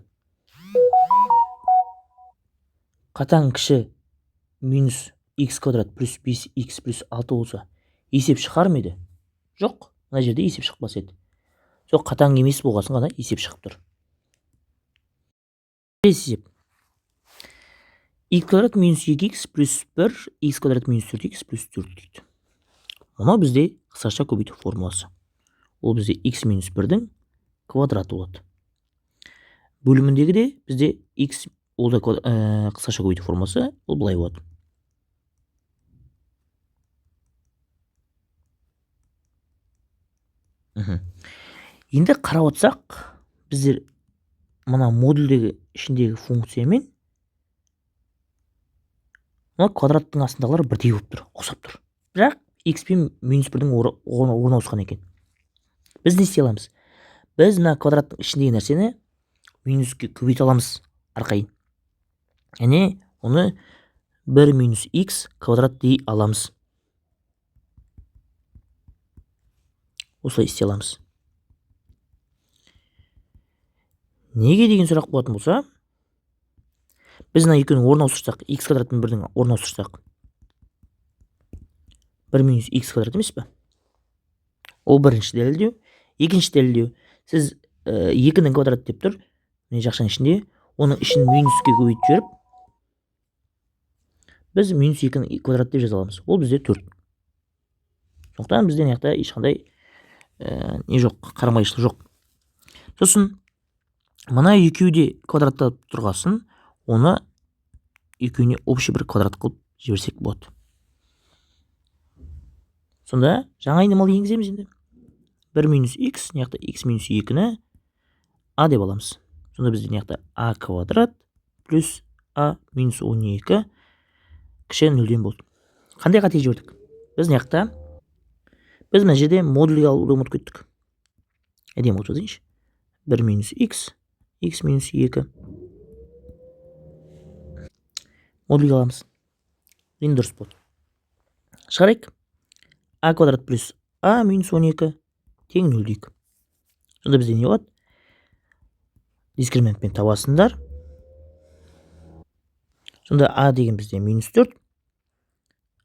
қатаң кіші минус x квадрат плюс 5x плюс 6 болса, есеп шығар ма еді? Жоқ, мына жерде есеп шықпас еді. Сол қатаң емес болғасын ғана есеп шығып тұр. Есеп. x квадрат минус 2x плюс 1, x квадрат минус 4x плюс 4 дейді. Мұна бізде қысқаша көбейту формуласы. Ол бізде x минус 1-дің квадраты болады. Бөліміндегі де бізде x, ол да қысқаша көбейту формуласы, ол былай болады. Енді қарап отырсақ, біздер мына модульдегі ішіндегі функциямен мына квадраттың астындағылар бірдей болып тұр, ұқсап тұр. Бірақ x пен минус 1-дің орнына ауысқан екен. Біз не істей аламыз? Біз мына квадраттың ішіндегі нәрсені минуске көбейте аламыз арқайын. Яғни оны 1 минус x квадрат дей аламыз. Осылай істей аламыз. Неге деген сұрақ болатын болса, біз мына екеуінің орнына ауыстырсақ, x квадрат пен 1-дің орнына ауыстырсақ, 1 минус x квадрат емес пе? Ол бірінші дәлелдеу. Екінші дәлелдеу. Сіз 2-ның квадрат деп тұр. Міне жақшаның ішінде. Оның ішін минуске көбейтіп жіберіп, біз минус 2-ні квадрат деп жаза аламыз. Ол бізде 4. Сондықтан бізде мына ешқандай не жоқ, қарама-қайшылық жоқ. Сосын мына екеуде квадратталып тұрғасын, оны екеуіне общий бір квадрат қылып жіберсек болады. Сонда жаңа айнымалы енгіземіз енді. 1 минус x, мына x минус 2-ні a деп аламыз. Сонда бізде мына a квадрат плюс a минус 12 кіші 0-ден болды. Қандай қате жібердік? Біз мына жерде модульге алуды ұмытып кеттік. Әдемі қылып жазайыншы. 1 минус x, x минус 2. Модульге аламыз. Енді дұрыс болды. Шығарайық. a квадрат плюс a минус 12 тең 0 дейік. Сонда бізде не болады? Дискриминантпен табасындар. Сонда a деген бізде минус 4,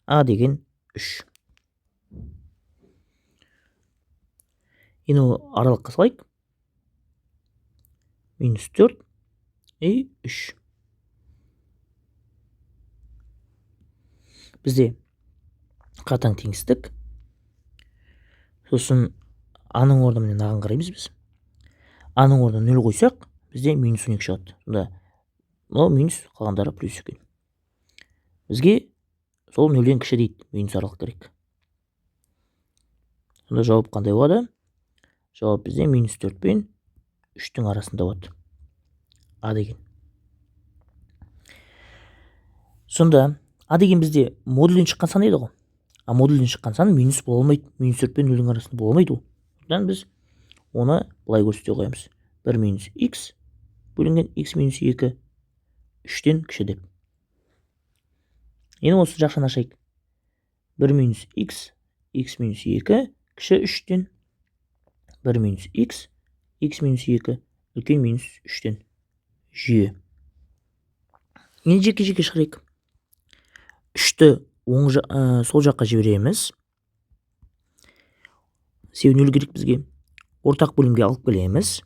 a деген 3. Енді аралыққа салайық. Минус 4 и 3. Бізде қатаң теңестік. Сосын аның орнына міне нағын қараймыз біз. Аның орнына 0 қойсақ, бізде минус 12 шығады. Сонда мынау минус, қалғандары плюс екен. Бізге сол 0-ден кіші дейді, минус аралық керек. Сонда жауап қандай болады? Жауап бізде минус 4 пен 3-тің арасында болады. А деген. Сонда А деген бізде модульден шыққан сан еді ғой. А модульден шыққан сан минус бола алмайды. Минус 4 пен 0-дің арасында бола алмайды ол. Содан біз оны былай көрсете қоямыз. 1 минус x бөлінген x минус 2 3-тен кіші деп. Енді осы жақшаны ашайық. 1 минус x минус 2 кіші 3-тен. 1 минус x минус 2 үлкен минус 3-тен жүйе. Енді жеке-жеке шығарайық. 3-ті сол жаққа жібереміз. Себебі 0 керек бізге. Ортақ бөлімге алып келеміз.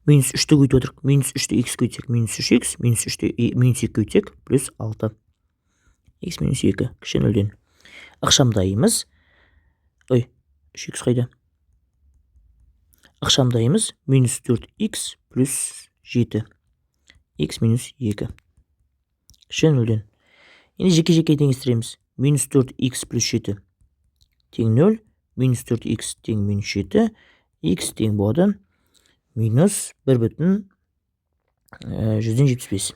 Минус 3-ті көйтіп отырық. Минус 3-ті x көйтсек, минус 3x, минус 3-ті минус 2 көйтсек, плюс 6. x минус 2 кіші 0-ден. Ықшамдаймыз. 3x қайда? Ықшамдаймыз. Минус 4x плюс 7. x минус 2 кіші 0-ден. Енді жеке-жеке теңестіреміз. Минус 4x плюс 7 тең 0. Минус 4x тең минус 7. x тең болады. Минус 1,175.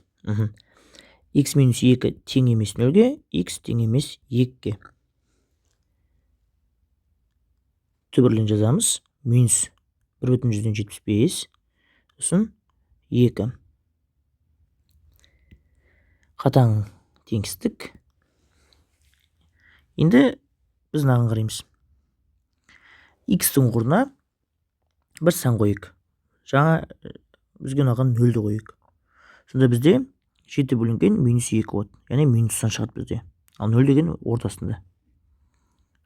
X минус 2 тең емес 0-ге, x тең емес 2-ге. Түбірлен жазамыз. Минус 1,175. Сосын 2. Қатаң теңістік. Енді біз нағын қараймыз. X-тің орнына бір сан қойық. Жаңа бізге ұнаған 0-ді қойық. Сонда бізде 7 бөлінген минус 2 болады. Яғни минус сан шығады бізде. Ал 0 деген ортасында.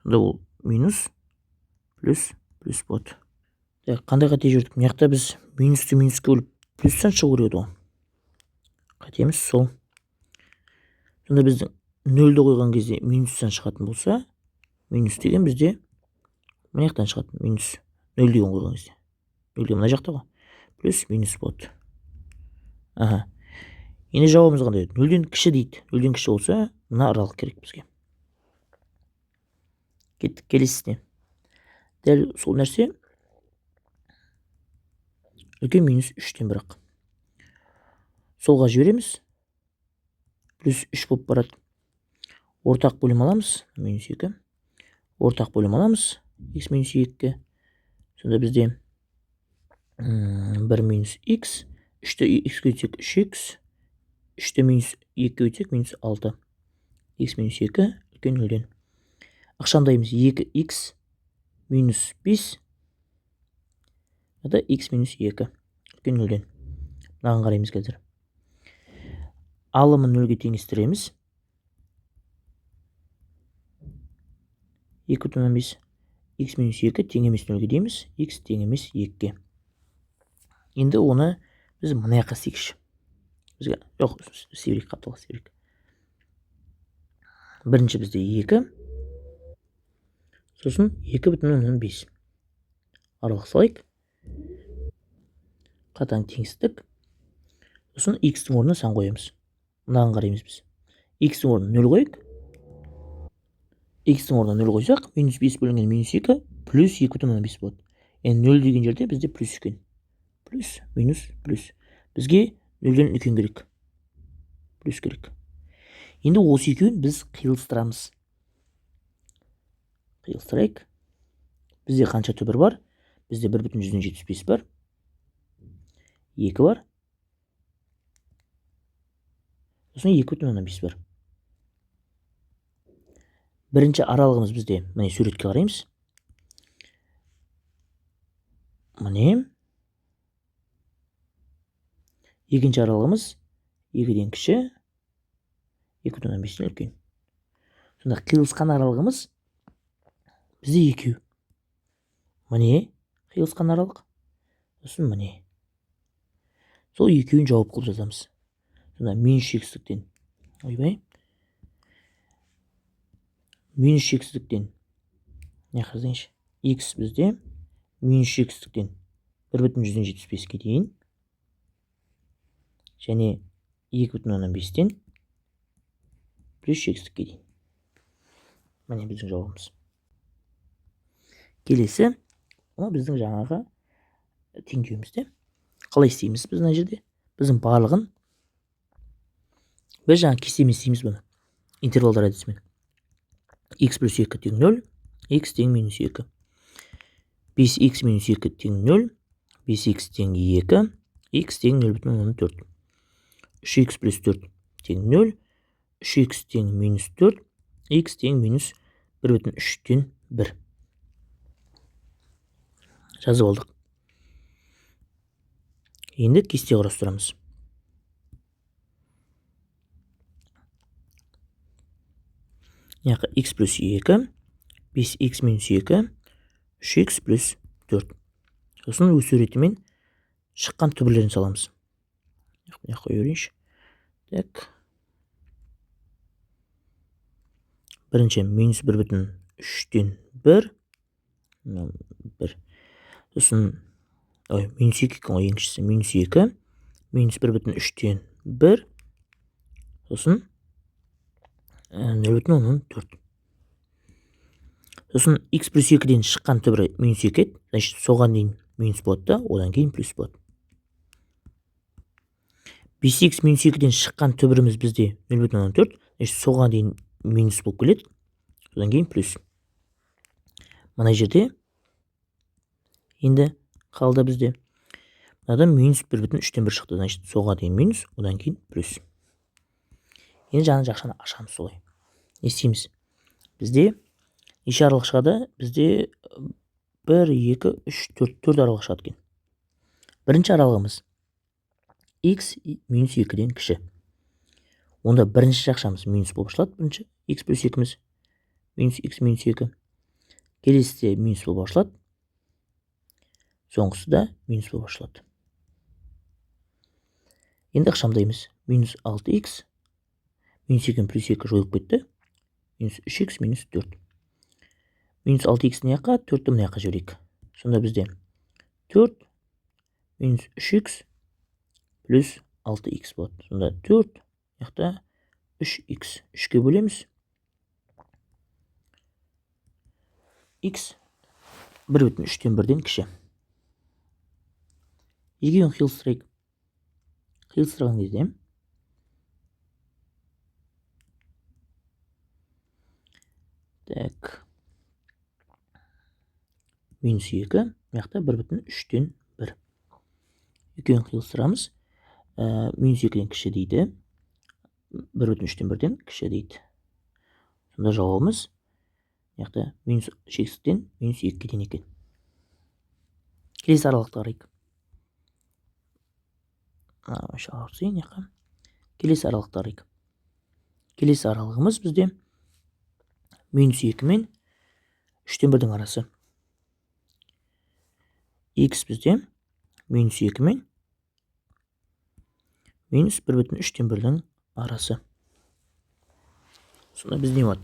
Сонда ол минус плюс болады. Қандай қате жүрдік? Мына біз минусты минусқа бөліп плюс сан шығу керек еді. Қатеміз сол. Сонда біздің 0-ді қойған кезде минус сан шығатын болса, минус деген бізде мына жақтан шығады. Минус 0 деген қойған кезде. 0 деген мына жақта ғой. Плюс минус болады. Енді жауабымыз қандай? 0-ден кіші дейді. 0-ден кіші болса, мына аралық керек бізге. Кеттік келесіне. Дәл сол нәрсе үлкен минус 3-тен бірақ. Солға жібереміз. Плюс 3 болып барады. Ортақ бөлім аламыз. Минус 2. Ортақ бөлім аламыз. X минус 2-ге. Сонда бізде 1 минус x. 3-ті x көйтсек 3x. 3-ті минус 2 көйтсек минус 6. X минус 2 үлкен 0-ден. Ықшамдаймыз 2x минус 5. Это x минус 2 үлкен 0-ден. Мынаған қараймыз қазір. Алымын 0-ге теңестіреміз. 2,5 x минус 2 тең емес 0-ге дейміз. X тең емес 2-ге. Енді оны біз мына жаққа істейікші. Бізге жоқ, сибирик қапталға сибирик. Бірінші бізде 2, сосын 2,5 аралық салайық. Қатаң теңестік. Сосын x-тің орнына сан қоямыз. Мынаған қараймыз біз. X-тің орнына 0 қойық. X-тің орнына 0 қойсақ, -5 бөлінген -2 плюс 2,5 болады. 0 деген жерде бізде плюс екен. Плюс, минус, плюс. Бізге 0-ден үлкен керек. Плюс керек. Енді осы екеуін біз қиылыстырамыз. Қиылыстырайық. Бізде қанша түбір бар? Бізде 1,175 бар. 2 бар. Сосын 2,5 бар. Бірінші аралығымыз бізде, міне суретке қараймыз. Міне. Екінші аралығымыз 2-ден кіші, 2,5-ден үлкен. Сонда қиылысқан аралығымыз бізде 2. Міне қиылысқан аралық. Сосын міне. Сол екеуін жауап қылып жазамыз. Сонда минус шексіздіктен. Ойбай. Минус шексіздіктен. Не қарасаңшы. X бізде минус шексіздіктен 1,175-ке дейін. Және 2,5-тен плюс шексіздікке дейін. Міне біздің жауабымыз. Келесі, біздің жаңағы теңдеуімізде. Қалай істейміз біз мына жерде? Біздің барлығын біз жаңа кестемен істейміз бұны. Интервалдар әдісімен. X плюс 2 тең 0, X тең минус 2. 5x минус 2 тең 0, 5x тең 2, X тең 0,4. 3x плюс 4 тең 0, 3x тең минус 4, X тең минус 1,3-тен 1. Жазып алдық. Енді кесте құрастырамыз. Яқы x плюс 2, 5x минус 2, 3x плюс 4. Сосын өз суретімен шыққан түбірлерін саламыз. Яқы өрейінші. Так. Бірінші минус 1,3-тен 1. 1. Сосын минус 2 екен ғой ең кішісі. Минус 2. Минус 1,3-тен 1. Сосын 0,4. Сосын x плюс 2-ден шыққан түбірі минус 2. Значит, соған дейін минус болады да, одан кейін плюс болады. 5x минус 2-ден шыққан түбіріміз бізде 0,4. Значит, соған дейін минус болып келеді. Одан кейін плюс. Мына жерде енді қалды бізде. Мынадан минус 1,3-тен 1 шықты. Значит, соға дейін минус, одан кейін плюс. Енді жаңа жақшаны ашамыз солай. Не істейміз? Бізде неше аралық шығады? Бізде 1, 2, 3, 4 аралық шығады екен. Бірінші аралығымыз x минус 2-ден кіші. Онда бірінші жақшамыз минус болып ашылады. Бірінші x плюс 2-міз минус x минус 2. Келесіде минус болып ашылады. Соңғысы да минус болып ашылады. Енді ықшамдаймыз. Минус 6x минус 2 плюс 2 жойылып кетті. Минус 3x минус 4. Минус 6x не яққа, 4-ті мына яққа жіберейік. Сонда бізде 4 минус 3x плюс 6x болады. Сонда 4 яқта 3x. 3-ке бөлеміз. X 1,3-тен 1-ден кіші. Екеуін қиылыстырайық. Қиылыстырған кезде так. Минус 2, яқта 1,3-тен 1. Екеуін қиылыстырамыз. Минус 2-ден кіші дейді. 1,3-тен 1-ден кіші дейді. Сонда жауабымыз яқта минус шексіздіктен минус 2-ге дейін екен. Келесі аралықты қарайық. Келесі аралықты қарайық. Келесі аралығымыз бізде минус 2 мен 3-тен 1-дің арасы. X бізде минус 2 мен минус 1,3-1-дің арасы. Сонда біз не болады?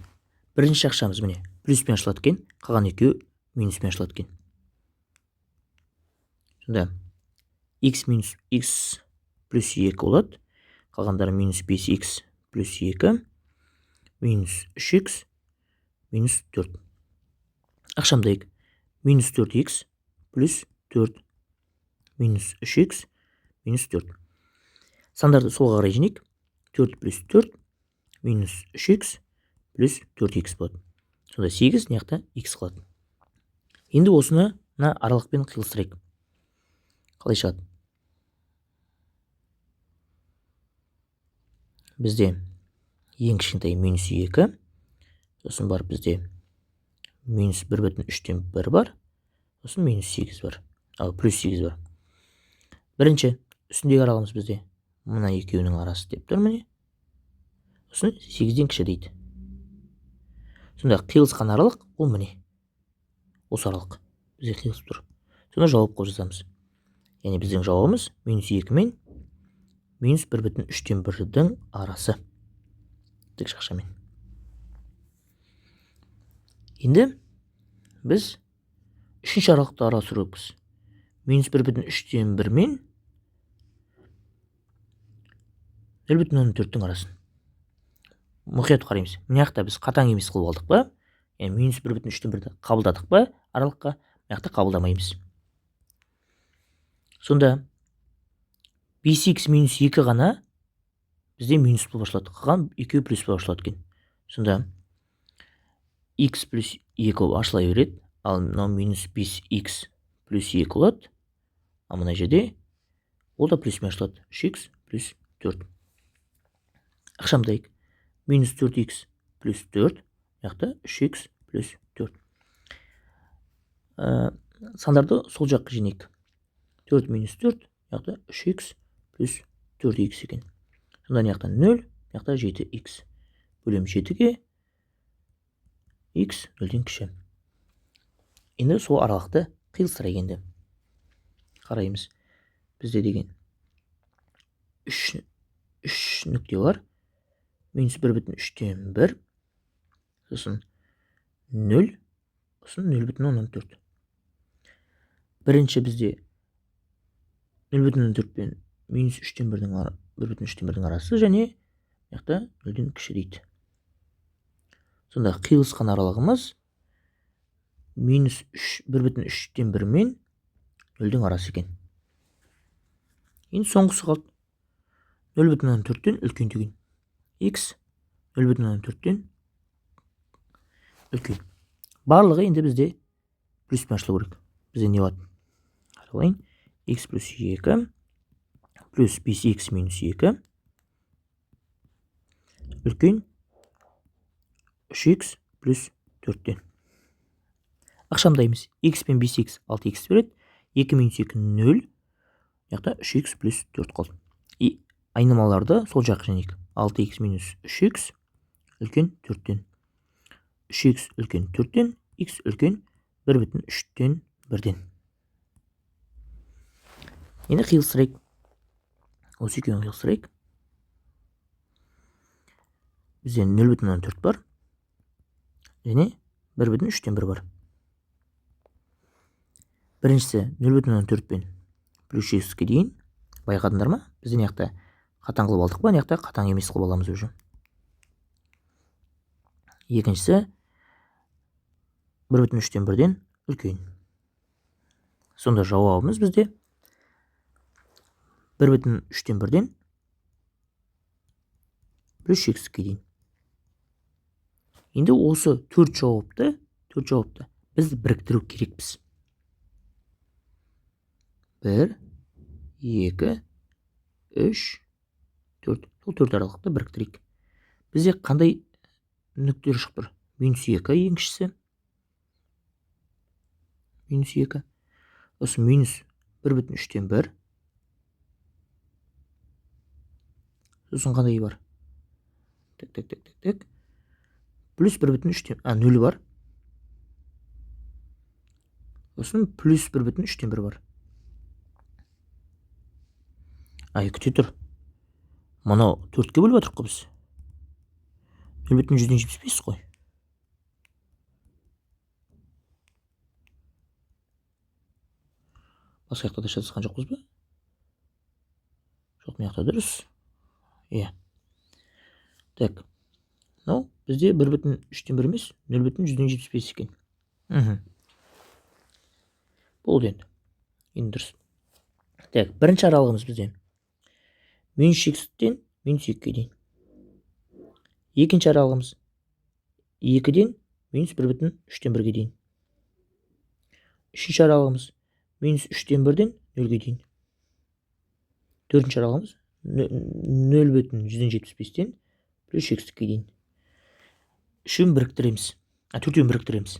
Бірінші ақшамыз міне плюспен ашылады екен, қалған екеуі минуспен ашылады екен. Сонда x минус x плюс 2 болады. Қалғандары минус 5x плюс 2 минус 3x минус 4. Ақшамдайық. Минус 4x плюс 4 минус 3x минус 4. Сандарды солға қарай жинейік. 4 плюс 4 минус 3x плюс 4x болады. Сонда 8 неяқта x қалады. Енді осыны аралықпен қиылыстырайық. Қалай шығады? Бізде ең кішкентай минус 2, сосын бар бізде минус 1,3-1 бар, сосын минус 8 бар, плюс 8 бар. Бірінші үстіндегі аралығымыз бізде мына екеуінің арасы деп тұр міне. Сосын 8-ден кіші дейді. Сонда қиылысқан аралық ол міне. Осы аралық бізде қиылысып тұр. Сонда жауап қойып жазамыз. Яғни біздің жауабымыз минус 2 мен минус 1,3-1-дің арасы. Тік шақшамен. Енді біз үшінші аралықты араластыруымыз. Минус 1,3-1 мен 0,4-дің арасын. Мұқият қараймыз. Мынаяқта біз қатаң емес қылып алдық па? Яғни минус 1,3-1-ді қабылдадық па аралыққа? Мынаяқта қабылдамаймыз. Сонда 5x минус 2 ғана бізде минус болып ашылады. Қалған екеуі плюс болып ашылады екен. Сонда x плюс 2 болып ашыла береді. Ал мынау минус 5x плюс 2 болады. Ал мына жерде ол да плюсмен ашылады. 3x плюс 4. Ақшамдайық. Минус 4x плюс 4. Яқта 3x плюс 4. Сандарды сол жаққа жинейік. 4 минус 4. Яқта 3x плюс 4x екен. Сонда яқта 0. Яқта 7x. Бөлем 7-ге x 0-ден кіші. Енді сол аралықты қиылыстырайық енді. Қараймыз. Бізде деген 3 нүкте бар. Минус 1,3-1. Сосын 0. Сосын 0,4. Бірінші бізде 0,4 пен минус 1,3-1-дің арасы және яқта 0-ден кіші дейді. Сонда қиылысқан аралығымыз минус 1,3-1 мен 0-дің арасы екен. Енді соңғысы қалды. 0,4-тен үлкен деген. X 0,4-тен үлкен. Барлығы енді бізде плюспен ашылу керек. Бізде не болады? Қаралайын. X плюс 2 плюс 5x минус 2 үлкен 3x плюс 4-тен. Ақшамдаймыз. X пен 5x 6x береді. 2 минус 2 0. Яқта 3x плюс 4 қалды. Айнымаларды сол жаққа жинейік. 6x минус 3x үлкен 4-тен. 3x үлкен 4-тен. X үлкен 1,3-тен 1-ден. Енді қиылыстырайық. Осы екеуін қиылыстырайық. Бізде 0,4 бар. Және 1,3-тен 1 бар. Біріншісі 0,4 пен плюс 6-ке дейін. Байқадыңдар ма? Бізде неяқта қатаң қылып алдық па? Неяқта қатаң емес қылып аламыз уже. Екіншісі 1,3-тен 1-ден үлкен. Сонда жауабымыз бізде 1,3-тен 1-ден плюс 6-ке дейін. Енді осы 4 жауапты біз біріктіру керекпіз. 1, 2, 3, 4. Сол 4 аралықты біріктірейік. Бізде қандай нүктелер шығып тұр? Минус 2 ең кішісі. Минус 2. Осы минус 1,3-тен 1. Сосын қандай бар? Так. Плюс 1,3-тен 0 бар. Сосын плюс 1,3-тен 1 бар. Күте тұр. Мынау 4-ке бөліп жатырық қой біз. 0,175 қой. Басқа жақта да жазған жоқпыз ба? Жоқ, мына жақта дұрыс. Иә. Так. Мынау бізде 1,3-тен 1 емес, 0,175 екен. Болды енді. Енді дұрыс. Так, бірінші аралығымыз бізде -x-тен -2-ге дейін. Екінші аралығымыз 2-ден -1,3-тен 1-ге дейін. Үшінші аралығымыз -3-тен 1-ден 0-ге дейін. Төртінші аралығымыз 0,175-тен +x-ке дейін. Үшеуін біріктіреміз. Төртеуін біріктіреміз.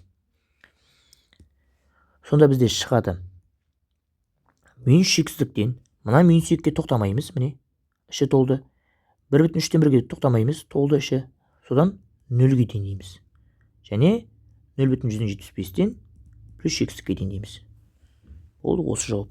Сонда бізде шығады. -x-тен мына -2-ге тоқтамаймыз, міне. Іші толды. 1,3-тен 1-ге тоқтамаймыз, толды іші. Содан 0-ге дейін дейміз. Және 0,175-тен +x-ке дейін дейміз. Болды, осы жауап.